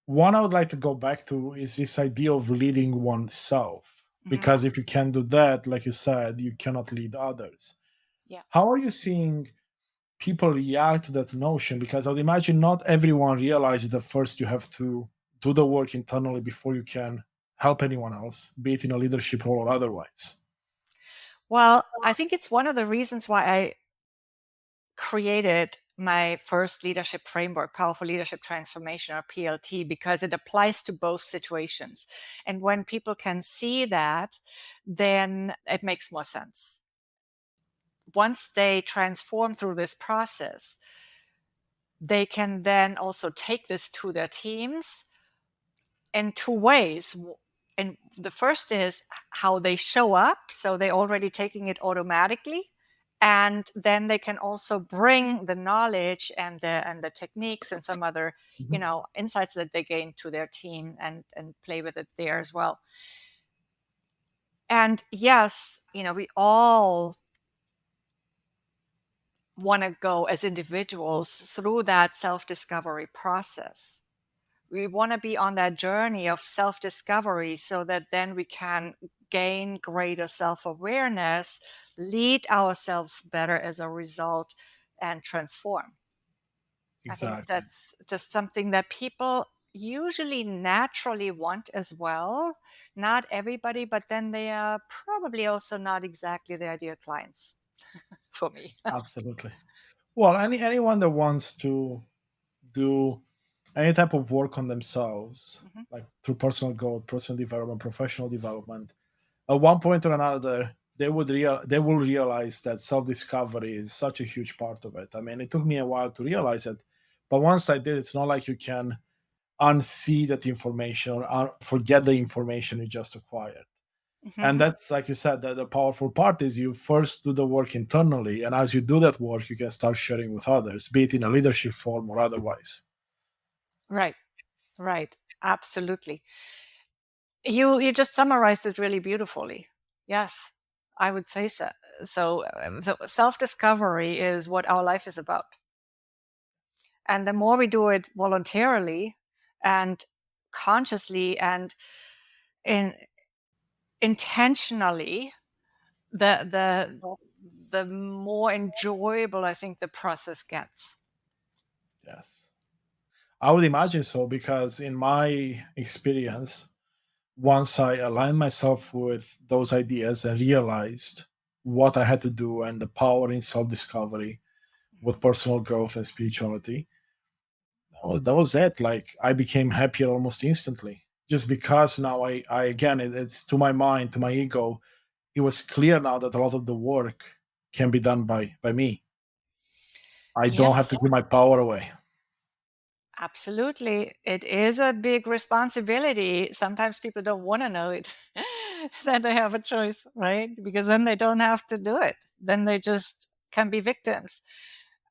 One I would like to go back to is this idea of leading oneself. Mhm. Because if you can do that, like you said, you cannot lead others. Yeah. How are you seeing people react to that notion? Because I would imagine not everyone realizes that first you have to do the work internally before you can help anyone else, be it in a leadership role or otherwise. Well, I think it's one of the reasons why I created my first leadership framework, Powerful Leadership Transformation, or PLT, because it applies to both situations. And when people can see that, then it makes more sense. Once they transform through this process, they can then also take this to their teams in two ways. And the first is how they show up. So they're already taking it automatically. And then they can also bring the knowledge and the techniques and some other, Mhm. insights that they gain to their team and play with it there as well. And yes, we all want to go as individuals through that self-discovery process. We want to be on that journey of self-discovery so that then we can gain greater self-awareness, lead ourselves better as a result, and transform. I think Exactly. that's just something that people usually naturally want as well. Not everybody, but then they are probably also not exactly the ideal clients for me. Absolutely. Well, anyone that wants to do any type of work on themselves, Mhm. like through personal growth, personal development, professional development, at one point or another, they will realize that self discovery is such a huge part of it. I mean, it took me a while to realize it, but once I did, it's not like you can unsee that information or forget the information you just acquired. And Mhm. that's like you said, that the powerful part is you first do the work internally, and as you do that work, you can start sharing with others, be it in a leadership form or otherwise. Right, right. Absolutely. You just summarized it really beautifully. Yes, I would say so. So self-discovery is what our life is about. And the more we do it voluntarily and consciously and in intentionally, the the more enjoyable I think the process gets. Yes, I would imagine so, because in my experience, once I aligned myself with those ideas and realized what I had to do and the power in self discovery with personal growth and spirituality, that was it. Like, I became happier almost instantly, just because now I again, it's to my mind, to my ego, it was clear now that a lot of the work can be done by me. I don't have Yes, to give my power away. absolutely. It is a big responsibility. Sometimes people don't want to know it, that they have a choice, right? Because then they don't have to do it. Then they just can be victims.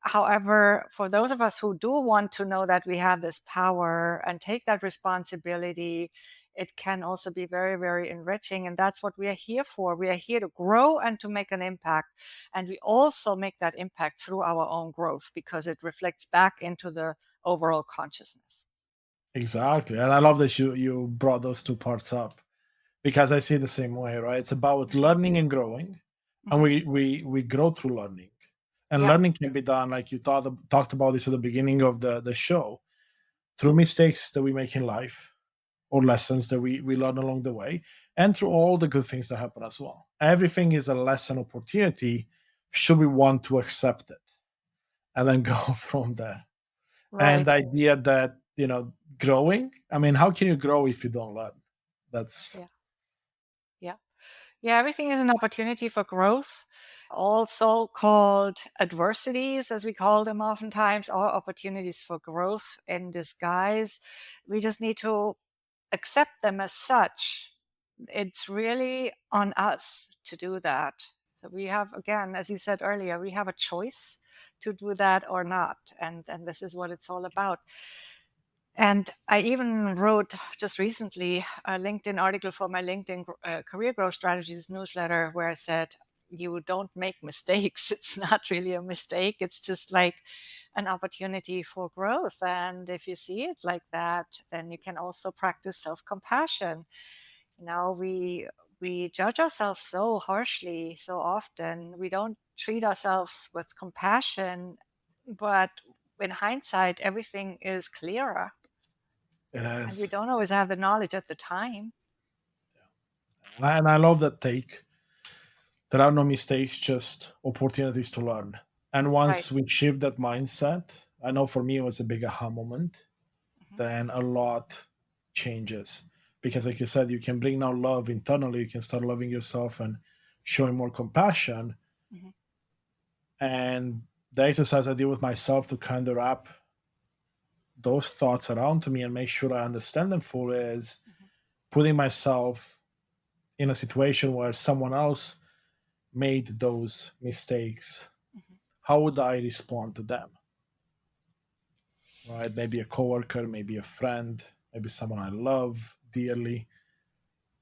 However, for those of us who do want to know that we have this power and take that responsibility, it can also be very, very enriching. And that's what we are here for. We are here to grow and to make an impact. And we also make that impact through our own growth because it reflects back into the overall consciousness. Exactly. And I love that you brought those two parts up, because I see it the same way, right? It's about Mhm. learning and growing, and Mhm. we grow through learning. And Yeah. learning can be done, like you talked about this at the beginning of the show, through mistakes that we make in life, or lessons that we learn along the way, and through all the good things that happen as well. Everything is a lesson opportunity, should we want to accept it, and then go from there. And Right. the idea that, growing, I mean, how can you grow if you don't learn? That's Yeah. Yeah. Yeah. Everything is an opportunity for growth. All so called adversities, as we call them oftentimes, are opportunities for growth in disguise. We just need to accept them as such. It's really on us to do that. So we have, again, as you said earlier, we have a choice to do that or not. And this is what it's all about. And I even wrote just recently a LinkedIn article for my LinkedIn Career Growth Strategies newsletter where I said, you don't make mistakes. It's not really a mistake. It's just like an opportunity for growth. And if you see it like that, then you can also practice self compassion. We judge ourselves so harshly so often. We don't treat ourselves with compassion, but in hindsight, everything is clearer it and we has. don't always have the knowledge at the time. And I love that take. There are no mistakes, just opportunities to learn. And Right. once we shift that mindset, I know for me it was a big aha moment, Mhm. then a lot changes. Because, like you said, you can bring now love internally, you can start loving yourself and showing more compassion. Mhm. And the exercise I did with myself to kind of wrap those thoughts around to me and make sure I understand them fully is Mhm. putting myself in a situation where someone else made those mistakes. Mhm. How would I respond to them? Right? Maybe a coworker, maybe a friend, maybe someone I love dearly.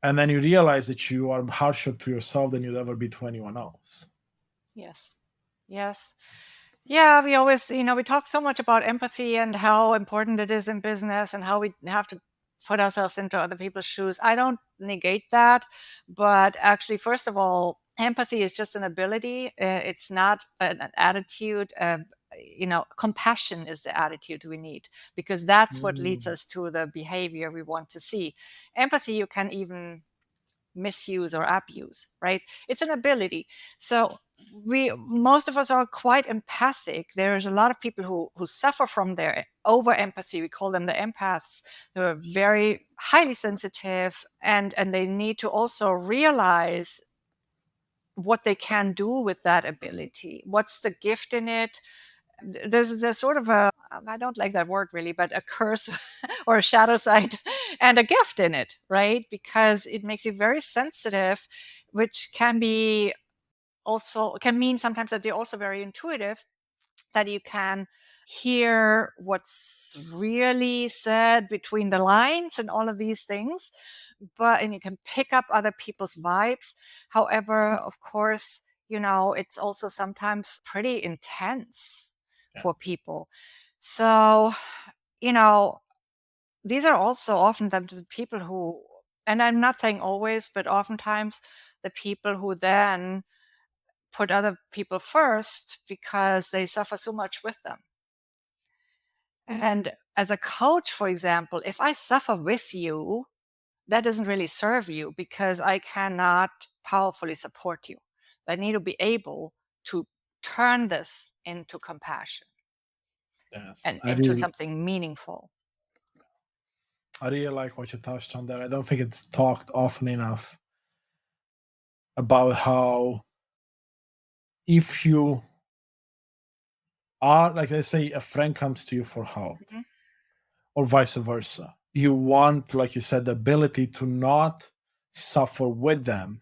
And then you realize that you are harsher to yourself than you'd ever be to anyone else. Yes. Yes. Yeah, we always, we talk so much about empathy and how important it is in business and how we have to put ourselves into other people's shoes. I don't negate that, but actually, first of all, empathy is just an ability. It's not an attitude. Compassion is the attitude we need because that's what leads Mm, us to the behavior we want to see. Empathy, you can even misuse or abuse, right? It's an ability. So we most of us are quite empathic. There's a lot of people who suffer from their over empathy. We call them the empaths. They're very highly sensitive and they need to also realize what they can do with that ability. What's the gift in it? There's sort of a, I don't like that word really, but a curse or a shadow side and a gift in it, right? Because it makes you very sensitive, which can mean sometimes that you're also very intuitive, that you can hear what's really said between the lines and all of these things, and you can pick up other people's vibes. However, of course, it's also sometimes pretty intense yeah, for people. So, you know, these are also often the people who, and I'm not saying always, but oftentimes the people who then put other people first because they suffer so much with them. And as a coach, for example, if I suffer with you, that doesn't really serve you because I cannot powerfully support you. I need to be able to turn this into compassion yes. and into something meaningful. I really like what you touched on there. I don't think it's talked often enough about how if you are, like, let's say a friend comes to you for help Mhm. or vice versa, you want, like you said, the ability to not suffer with them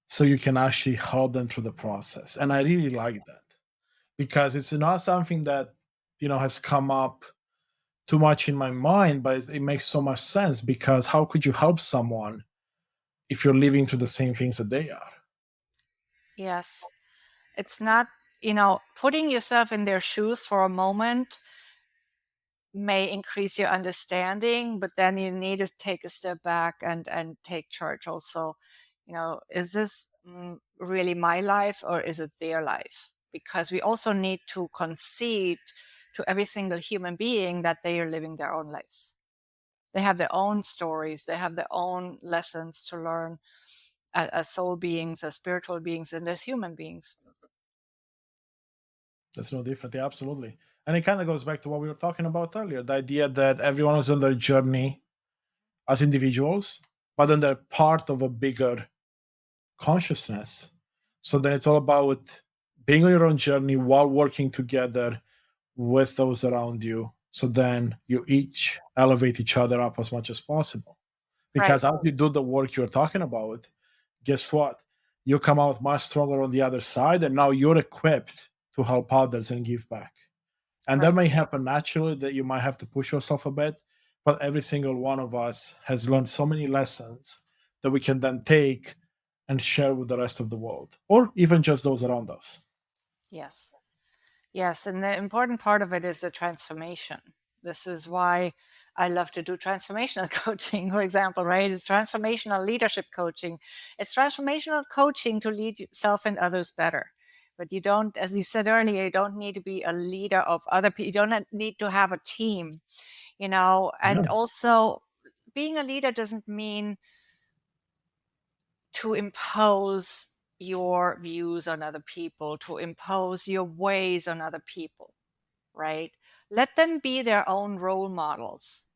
so you can actually help them through the process. And I really like that because it's not something that, has come up too much in my mind, but it makes so much sense because how could you help someone if you're living through the same things that they are? Yes. It's not, putting yourself in their shoes for a moment may increase your understanding, but then you need to take a step back and take charge also. Is this really my life or is it their life? Because we also need to concede to every single human being that they are living their own lives. They have their own stories, they have their own lessons to learn as soul beings, as spiritual beings, and as human beings. That's no different. Yeah, absolutely. And it kind of goes back to what we were talking about earlier, the idea that everyone is on their journey as individuals, but then they're part of a bigger consciousness. So then it's all about being on your own journey while working together with those around you. So then you each elevate each other up as much as possible. Right. Because as you do the work you're talking about, guess what? You come out much stronger on the other side, and now you're equipped to help others and give back. And that Right. may happen naturally that you might have to push yourself a bit, but every single one of us has learned so many lessons that we can then take and share with the rest of the world, or even just those around us. Yes. Yes, and the important part of it is the transformation. This is why I love to do transformational coaching, for example, right? It's transformational leadership coaching. It's transformational coaching to lead yourself and others better. But you don't, as you said earlier, you don't need to be a leader of other people. You don't need to have a team, Yeah, and also being a leader doesn't mean to impose your views on other people, to impose your ways on other people, right? Let them be their own role models.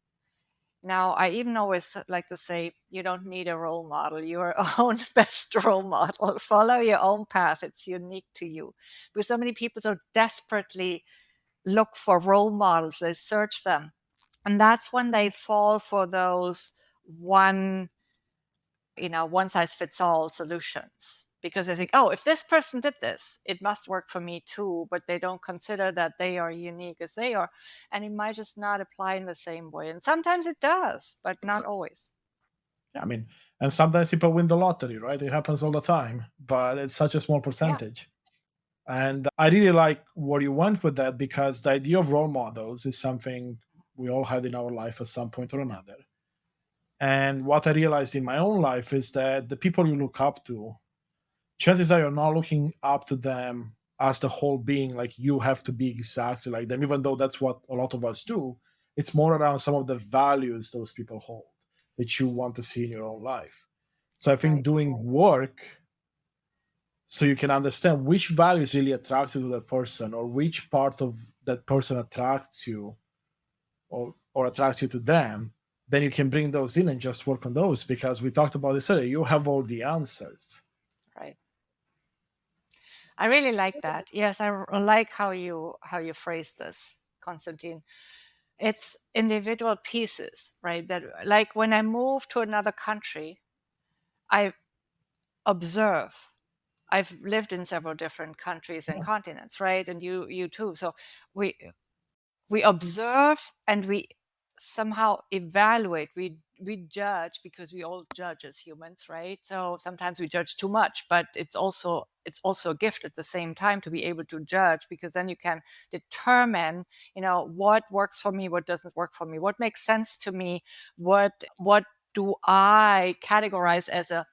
Now, I even always like to say, you don't need a role model, your own best role model. Follow your own path, it's unique to you. Because so many people so desperately look for role models, they search them. And that's when they fall for those one size fits all solutions because they think, oh, if this person did this, it must work for me too. But they don't consider that they are unique as they are. And it might just not apply in the same way. And sometimes it does, but not always. I mean, and sometimes people win the lottery, right? It happens all the time, but it's such a small Yeah. percentage. And I really like where you went with that, because the idea of role models is something we all had in our life at some point or another. And what I realized in my own life is that the people you look up to, chances are you're not looking up to them as the whole being, like you have to be exactly like them, even though that's what a lot of us do. It's more around some of the values those people hold that you want to see in your own life. So I think Right. doing work so you can understand which values really attract you to that person, or which part of that person attracts you, or attracts you to them, then you can bring those in and just work on those, because we talked about this earlier. You have all the answers. Right. I really like that. Yes, like how you phrase this, Konstantin. It's individual pieces, right? That, like, when I move to another country, I observe. I've lived in several different countries and continents, right? And you too. So we we observe and we somehow evaluate. We judge, because we all judge as humans, right? So sometimes we judge too much, but it's also a gift at the same time to be able to judge, because then you can determine, what works for me, what doesn't work for me, what makes sense to me, what do I categorize as a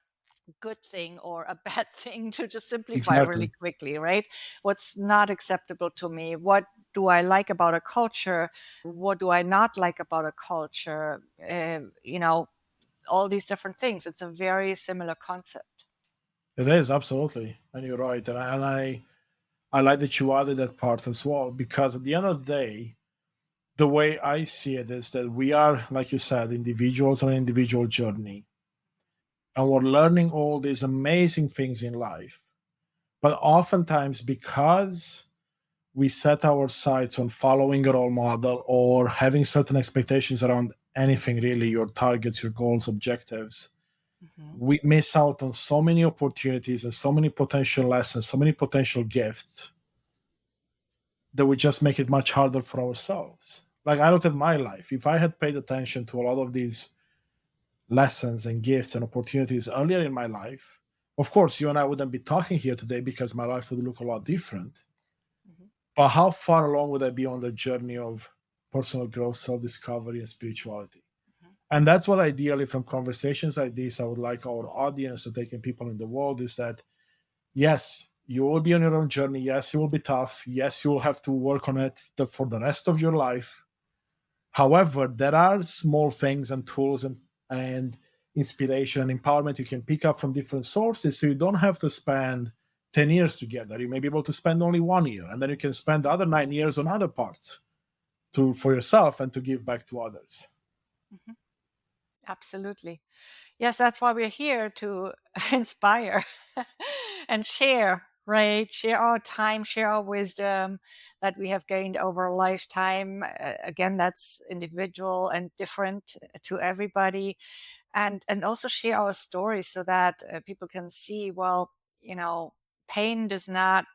good thing or a bad thing, to just simplify really Exactly. quickly, right? What's not acceptable to me? What do I like about a culture? What do I not like about a culture? All these different things. It's a very similar concept. It is, absolutely. And you're right. And I like that you added that part as well, because at the end of the day, the way I see it is that we are, like you said, individuals on an individual journey. And we're learning all these amazing things in life. But oftentimes, because we set our sights on following a role model or having certain expectations around anything really, your targets, your goals, objectives, Mhm. we miss out on so many opportunities and so many potential lessons, so many potential gifts, that we just make it much harder for ourselves. Like, I look at my life. If I had paid attention to a lot of these lessons and gifts and opportunities earlier in my life, of course, you and I wouldn't be talking here today, because my life would look a lot different. Mhm. But how far along would I be on the journey of personal growth, self discovery, and spirituality? Mhm. And that's what, ideally, from conversations like this, I would like our audience to take in, people in the world, is that yes, you will be on your own journey. Yes, it will be tough. Yes, you will have to work on it for the rest of your life. However, there are small things and tools and inspiration and empowerment you can pick up from different sources. So you don't have to spend 10 years together. You may be able to spend only 1 year, and then you can spend the other 9 years on other parts for yourself and to give back to others. Mhm. Absolutely. Yes, that's why we're here, to inspire and share, right? Share our time, share our wisdom that we have gained over a lifetime. Again, that's individual and different to everybody. And also share our stories, so that people can see, well, pain does not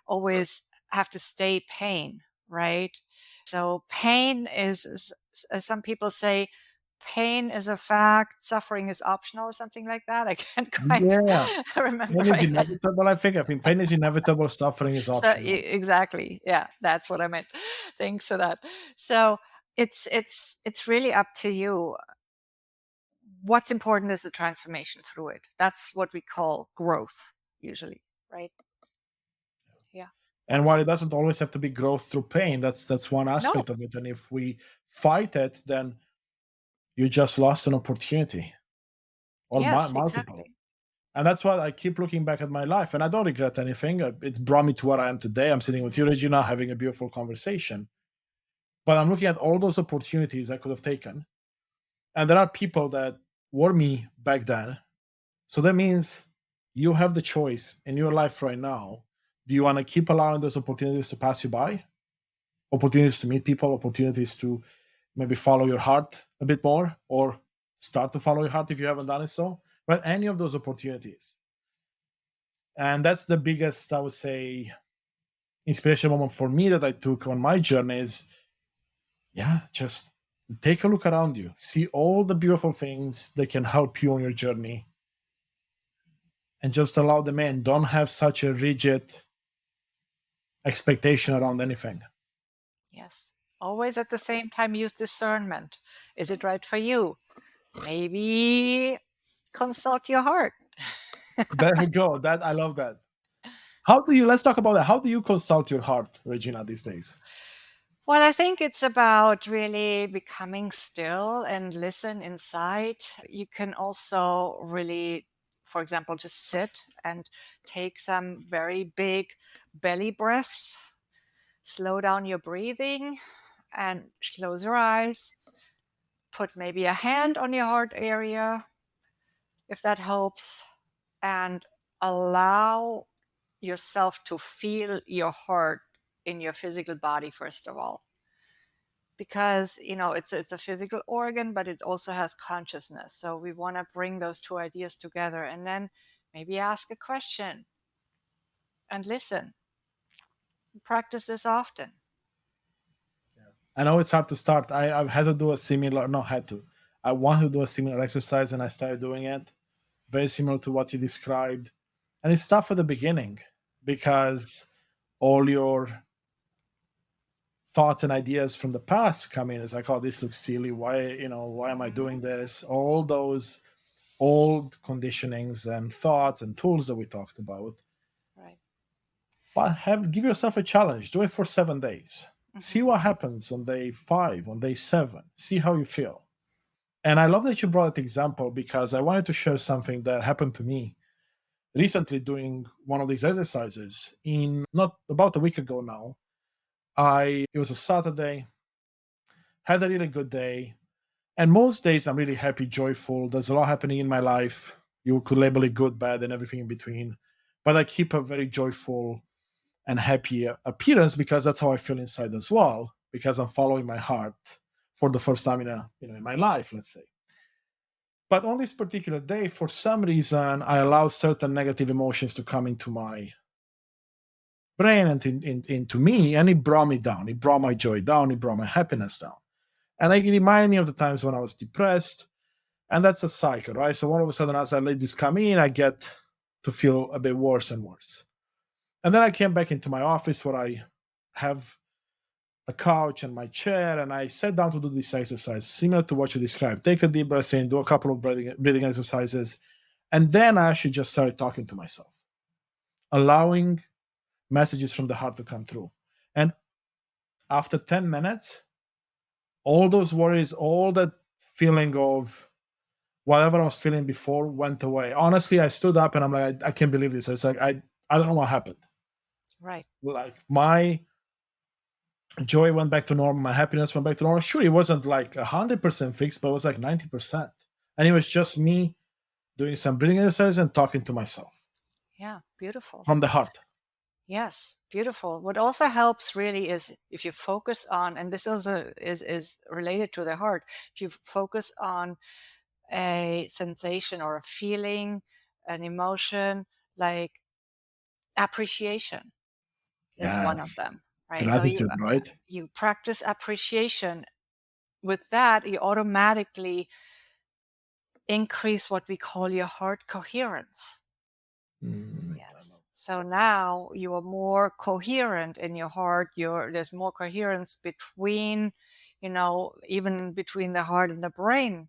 always have to stay pain, right? So pain is, as some people say, pain is a fact, suffering is optional, or something like that. I can't quite Yeah. remember Pain is right now. inevitable, I think. I mean, pain is inevitable, suffering is So optional. exactly, yeah, that's what I meant. Thanks for that. So it's really up to you. What's important is the transformation through it. That's what we call growth, usually, right? Yeah, And while it doesn't always have to be growth through pain, that's one no, aspect of it. And if we fight it, then you just lost an opportunity, or yes, multiple. exactly. And that's why I keep looking back at my life, and I don't regret anything. It's brought me to where I am today. I'm sitting with you, Regina, having a beautiful conversation. But I'm looking at all those opportunities I could have taken, and there are people that were me back then. So that means you have the choice in your life right now. Do you want to keep allowing those opportunities to pass you by? Opportunities to meet people, opportunities to maybe follow your heart a bit more, or start to follow your heart if you haven't done it so. Right? Any of those opportunities. And that's the biggest, I would say, inspiration moment for me that I took on my journey is, yeah, just take a look around you, see all the beautiful things that can help you on your journey, and just allow them in. Don't have such a rigid expectation around anything. Yes. Always at the same time use discernment. Is it right for you? Maybe consult your heart. There we go. That I love that. How do you? Let's talk about that. How do you consult your heart, Regina, these days? Well, I think it's about really becoming still and listen inside. You can also really, for example, just sit and take some very big belly breaths, slow down your breathing, and close your eyes. Put maybe a hand on your heart area if that helps, and allow yourself to feel your heart in your physical body, first of all, because it's a physical organ, but it also has consciousness, so we want to bring those two ideas together, and then maybe ask a question and listen. Practice this often. I know it's hard to start. I've had to do a similar, not had to. I wanted to do a similar exercise and I started doing it. Very similar to what you described. And it's tough at the beginning because all your thoughts and ideas from the past come in. It's like, oh, this looks silly. Why am I doing this? All those old conditionings and thoughts and tools that we talked about. Right. But give yourself a challenge. Do it for 7 days. See Hmm. what happens on day 5, on day 7. See how you feel. And I love that you brought that example because I wanted to share something that happened to me recently doing one of these exercises. In not about a week ago now, I it was a Saturday, had a really good day. And most days I'm really happy, joyful. There's a lot happening in my life. You could label it good, bad, and everything in between. But I keep a very joyful and happy appearance because that's how I feel inside as well. Because I'm following my heart for the first time in my life, let's say. But on this particular day, for some reason, I allowed certain negative emotions to come into my brain and into me, and it brought me down. It brought my joy down. It brought my happiness down. And it reminded me of the times when I was depressed. And that's a cycle, right? So all of a sudden, as I let this come in, I get to feel a bit worse and worse. And then I came back into my office where I have a couch and my chair, and I sat down to do this exercise, similar to what you described. Take a deep breath in, do a couple of breathing exercises, and then I actually just started talking to myself, allowing messages from the heart to come through. And after 10 minutes, all those worries, all that feeling of whatever I was feeling before went away. Honestly, I stood up and I'm like, I can't believe this. It's like, I don't know what happened. Right. Like my joy went back to normal, my happiness went back to normal. Sure, it wasn't like 100% fixed, but it was like 90%. And it was just me doing some breathing exercises and talking to myself Yeah, beautiful. from the heart. Yes, beautiful. What also helps really is if you focus on, and this also is related to the heart, if you focus on a sensation or a feeling, an emotion, like appreciation is one of Yes. them, right? So Gratitude, right? you practice appreciation. With that, you automatically increase what we call your heart coherence. I Yes. love So now you are more coherent in your heart. There's more coherence between, even between the heart and the brain.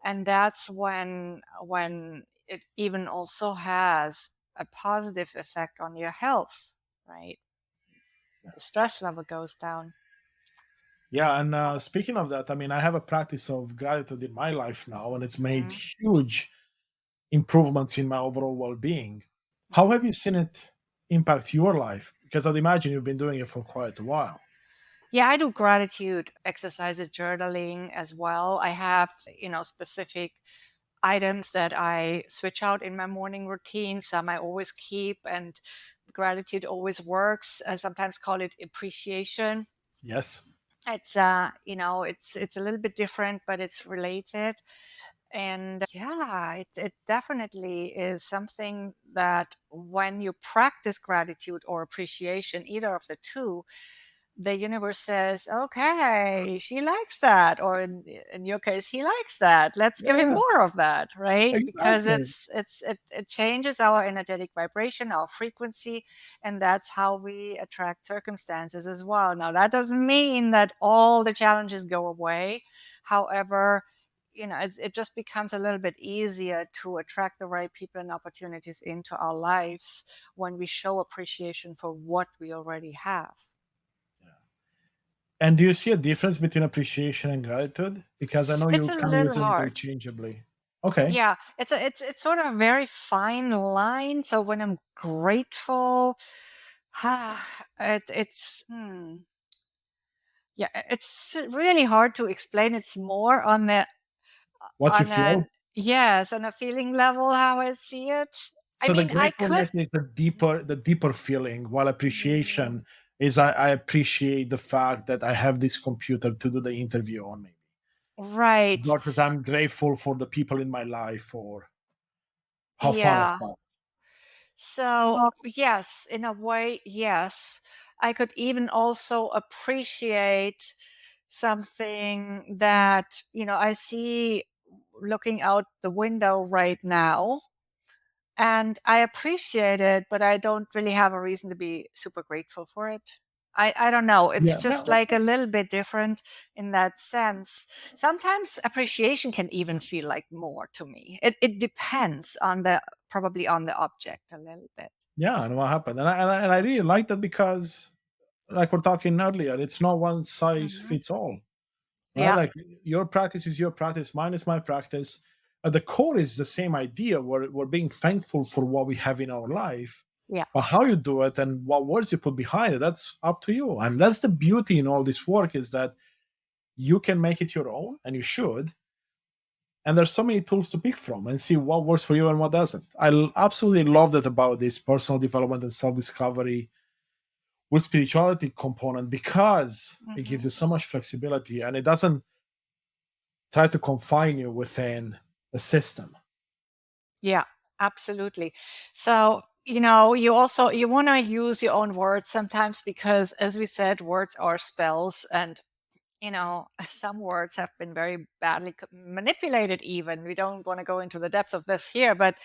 And that's when it even also has a positive effect on your health, right? that. The stress level goes down. Yeah, and speaking of that, I mean, I have a practice of gratitude in my life now, and it's made Mhm, huge improvements in my overall well-being. How mhm. have you seen it impact your life? Because I'd imagine you've been doing it for quite a while. Yeah, I do gratitude exercises, journaling as well. I have, specific items that I switch out in my morning routine. Some I always keep, and gratitude always works. I sometimes call it appreciation. Yes. It's it's a little bit different, but it's related. And yeah, it definitely is something that when you practice gratitude or appreciation, either of the two, the universe says, okay, she likes that, or in your case, he likes that. Let's give him Yeah, more of that, right? Because exactly. it changes our energetic vibration, our frequency, and that's how we attract circumstances as well. Now, that doesn't mean that all the challenges go away. However, it just becomes a little bit easier to attract the right people and opportunities into our lives when we show appreciation for what we already have. And do you see a difference between appreciation and gratitude? Because I know It's you a kind of use little it hard. interchangeably. Okay. Yeah, it's sort of a very fine line. So when I'm grateful, yeah, it's really hard to explain. It's more on the What you on feel? an yes, on a feeling level how I see it. I So the mean, I could. gratefulness is the deeper feeling, while Mhm. appreciation is I appreciate the fact that I have this computer to do the interview on me. Right. Versus I'm grateful for the people in my life or how fun I've Yeah. had. So, yes, in a way, yes. I could even also appreciate something that, I see looking out the window right now. And I appreciate it, but I don't really have a reason to be super grateful for it. I don't know. Yeah. It's just like a little bit different in that sense. Sometimes appreciation can even feel like more to me. It depends on probably on the object a little bit. Yeah, and what happened? And I really like that because, like we're talking earlier, it's not one size Hmm. fits all, right? Yeah. Like your practice is your practice, mine is my practice. At the core is the same idea. We're being thankful for what we have in our life, Yeah. but how you do it and what words you put behind it, that's up to you. And that's the beauty in all this work is that you can make it your own, and you should. And there's so many tools to pick from and see what works for you and what doesn't. Absolutely love that about this personal development and self-discovery with spirituality component because it gives Hmm. you so much flexibility and it doesn't try to confine you within a system. Yeah, absolutely. So, you want to use your own words sometimes because, as we said, words are spells, and some words have been very badly manipulated. Even we don't want to go into the depths of this here, but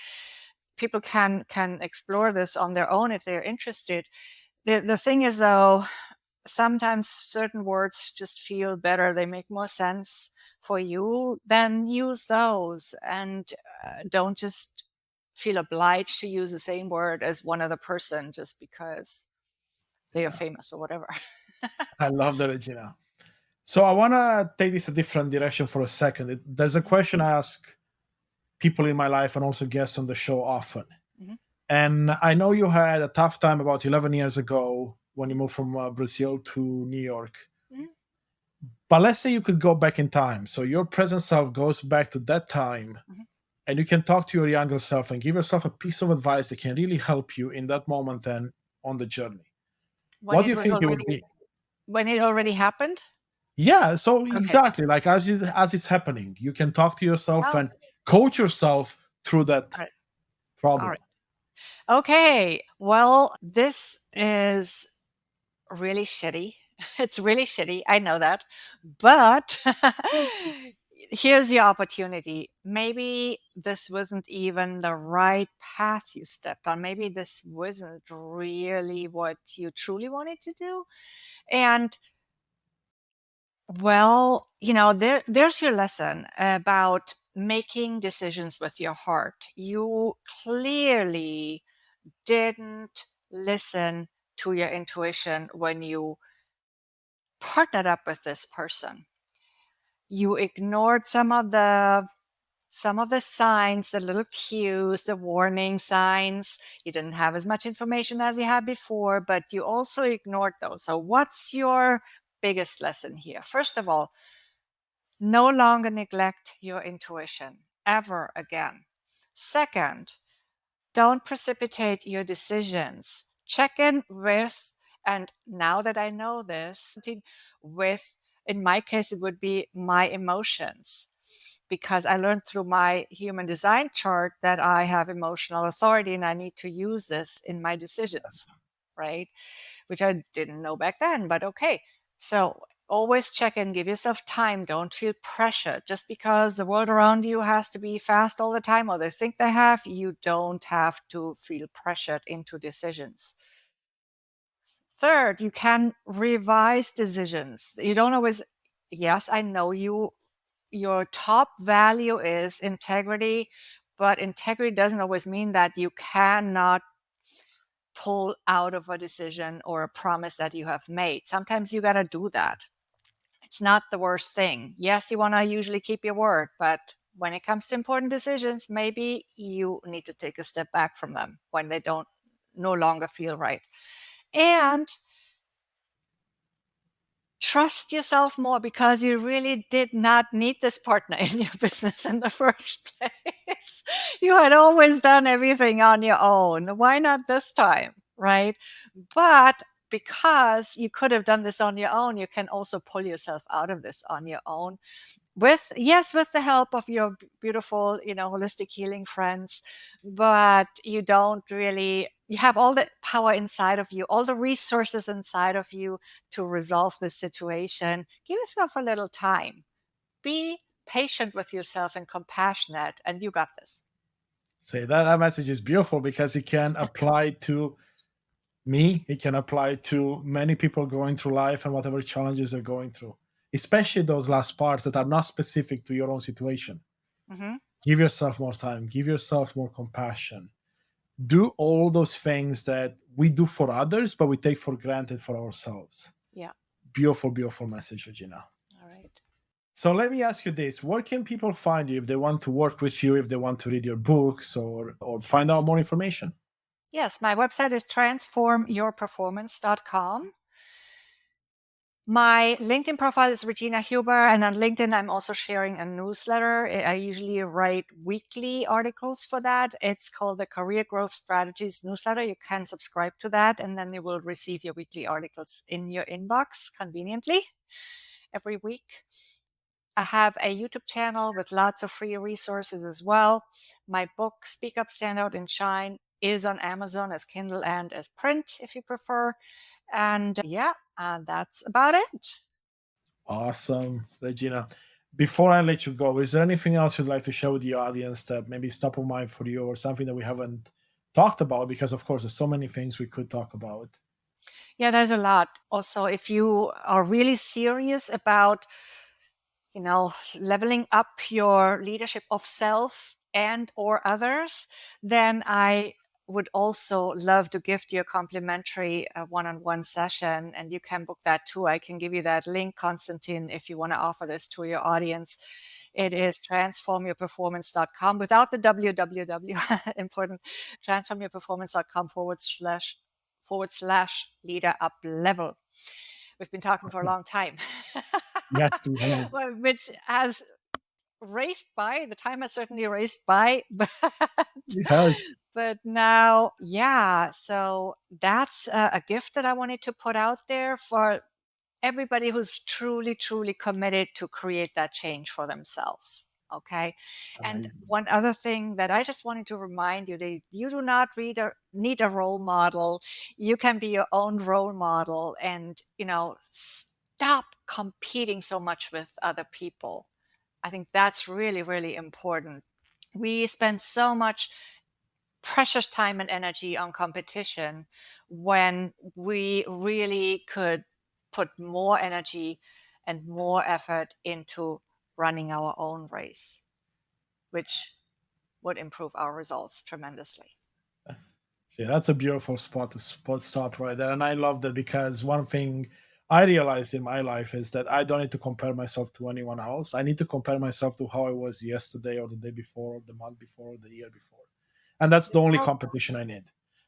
people can explore this on their own if they're interested. The thing is, though, sometimes certain words just feel better. They make more sense for you. Then use those, and don't just feel obliged to use the same word as one other person just because they are Yeah, famous or whatever. I love that, Regina. So I want to take this a different direction for a second. There's a question I ask people in my life and also guests on the show often. Mhm, And I know you had a tough time about 11 years ago when you mhm, moved from Brazil to New York. mhm, But let's say you could go back in time. So your present self goes back to that time mhm. and you can talk to your younger self and give yourself a piece of advice that can really help you in that moment and on the journey. When What do it you was think it would already be? when it already happened. Yeah, so Okay. exactly like as it's happening, you can talk to yourself Oh, and coach yourself through that all right. All problem. right. Okay. Well, this is really shitty. It's really shitty. I know that. But here's your opportunity. Maybe this wasn't even the right path you stepped on. Maybe this wasn't really what you truly wanted to do. And well, there's your lesson about making decisions with your heart. You clearly didn't listen to your intuition when you partnered up with this person. You ignored some of the signs, the little cues, the warning signs. You didn't have as much information as you had before, but you also ignored those. So what's your biggest lesson here? First of all, no longer neglect your intuition ever again. Second, don't precipitate your decisions. Check in with, and now that I know this, with, in my case, it would be my emotions. Because I learned through my human design chart that I have emotional authority and I need to use this in my decisions. right? Which I didn't know back then, but okay. So always check in, give yourself time. Don't feel pressure. Just because the world around you has to be fast all the time, or they think they have, you don't have to feel pressured into decisions. Third, you can revise decisions. You don't always, yes, I know your top value is integrity, but integrity doesn't always mean that you cannot pull out of a decision or a promise that you have made. Sometimes you got to do that. It's not the worst thing. Yes, you want to usually keep your word, but when it comes to important decisions, maybe you need to take a step back from them when they don't no longer feel right. And trust yourself more, because you really did not need this partner in your business in the first place. You had always done everything on your own. Why not this time? Right? But because you could have done this on your own, you can also pull yourself out of this on your own with, yes, with the help of your beautiful, holistic healing friends. But you don't really, you have all the power inside of you, all the resources inside of you to resolve this situation. Give yourself a little time. Be patient with yourself and compassionate, and you got this. Say that message is beautiful because it can apply to me, it can apply to many people going through life and whatever challenges they're going through, especially those last parts that are not specific to your own situation. Mm-hmm. Give yourself more time, give yourself more compassion. Do all those things that we do for others, but we take for granted for ourselves. Yeah. Beautiful, beautiful message, Regina. All right. So let me ask you this. Where can people find you if they want to work with you, if they want to read your books or find out more information? Yes, my website is transformyourperformance.com. My LinkedIn profile is Regina Huber, and on LinkedIn, I'm also sharing a newsletter. I usually write weekly articles for that. It's called the Career Growth Strategies newsletter. You can subscribe to that, and then you will receive your weekly articles in your inbox conveniently every week. I have a YouTube channel with lots of free resources as well. My book, Speak Up, Stand Out, and Shine, is on Amazon as Kindle and as print, if you prefer. And yeah, that's about it. Awesome, Regina. Before I let you go, is there anything else you'd like to share with the audience that maybe is top of mind for you or something that we haven't talked about? Because, of course, there's so many things we could talk about. Yeah, there's a lot. Also, if you are really serious about, leveling up your leadership of self and or others, then I would also love to gift you a complimentary one-on-one session, and you can book that too. I can give you that link, Constantin, if you want to offer this to your audience. It is transformyourperformance.com without the www. Important. Transformyourperformance.com // leader up level. We've been talking for a long time. Yes, we have. Well, which has raced by. The time has certainly raced by, Yes. but now, yeah. So that's a gift that I wanted to put out there for everybody who's truly, truly committed to create that change for themselves. Okay. And Amazing. one other thing that I just wanted to remind you, that you do not need a role model. You can be your own role model, and, stop competing so much with other people. I think that's really, really important. We spend so much precious time and energy on competition when we really could put more energy and more effort into running our own race, which would improve our results tremendously. See, that's a beautiful spot stop right there. And I love that because one thing I realized in my life is that I don't need to compare myself to anyone else. I need to compare myself to how I was yesterday or the day before or the month before or the year before. And that's the only competition Progress. I need.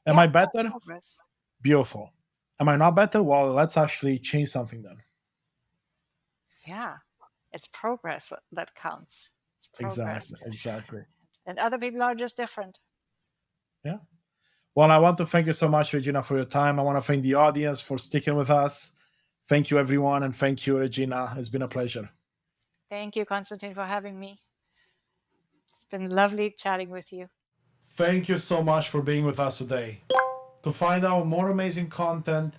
Am Yeah, I better? progress. Beautiful. Am I not better? Well, let's actually change something then. Yeah, it's progress that counts. It's progress. Exactly. Exactly. And other people are just different. Yeah. Well, I want to thank you so much, Regina, for your time. I want to thank the audience for sticking with us. Thank you, everyone. And thank you, Regina. It's been a pleasure. Thank you, Constantine, for having me. It's been lovely chatting with you. Thank you so much for being with us today. To find out more amazing content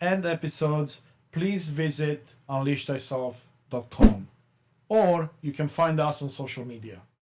and episodes, please visit unleashthyself.com, or you can find us on social media.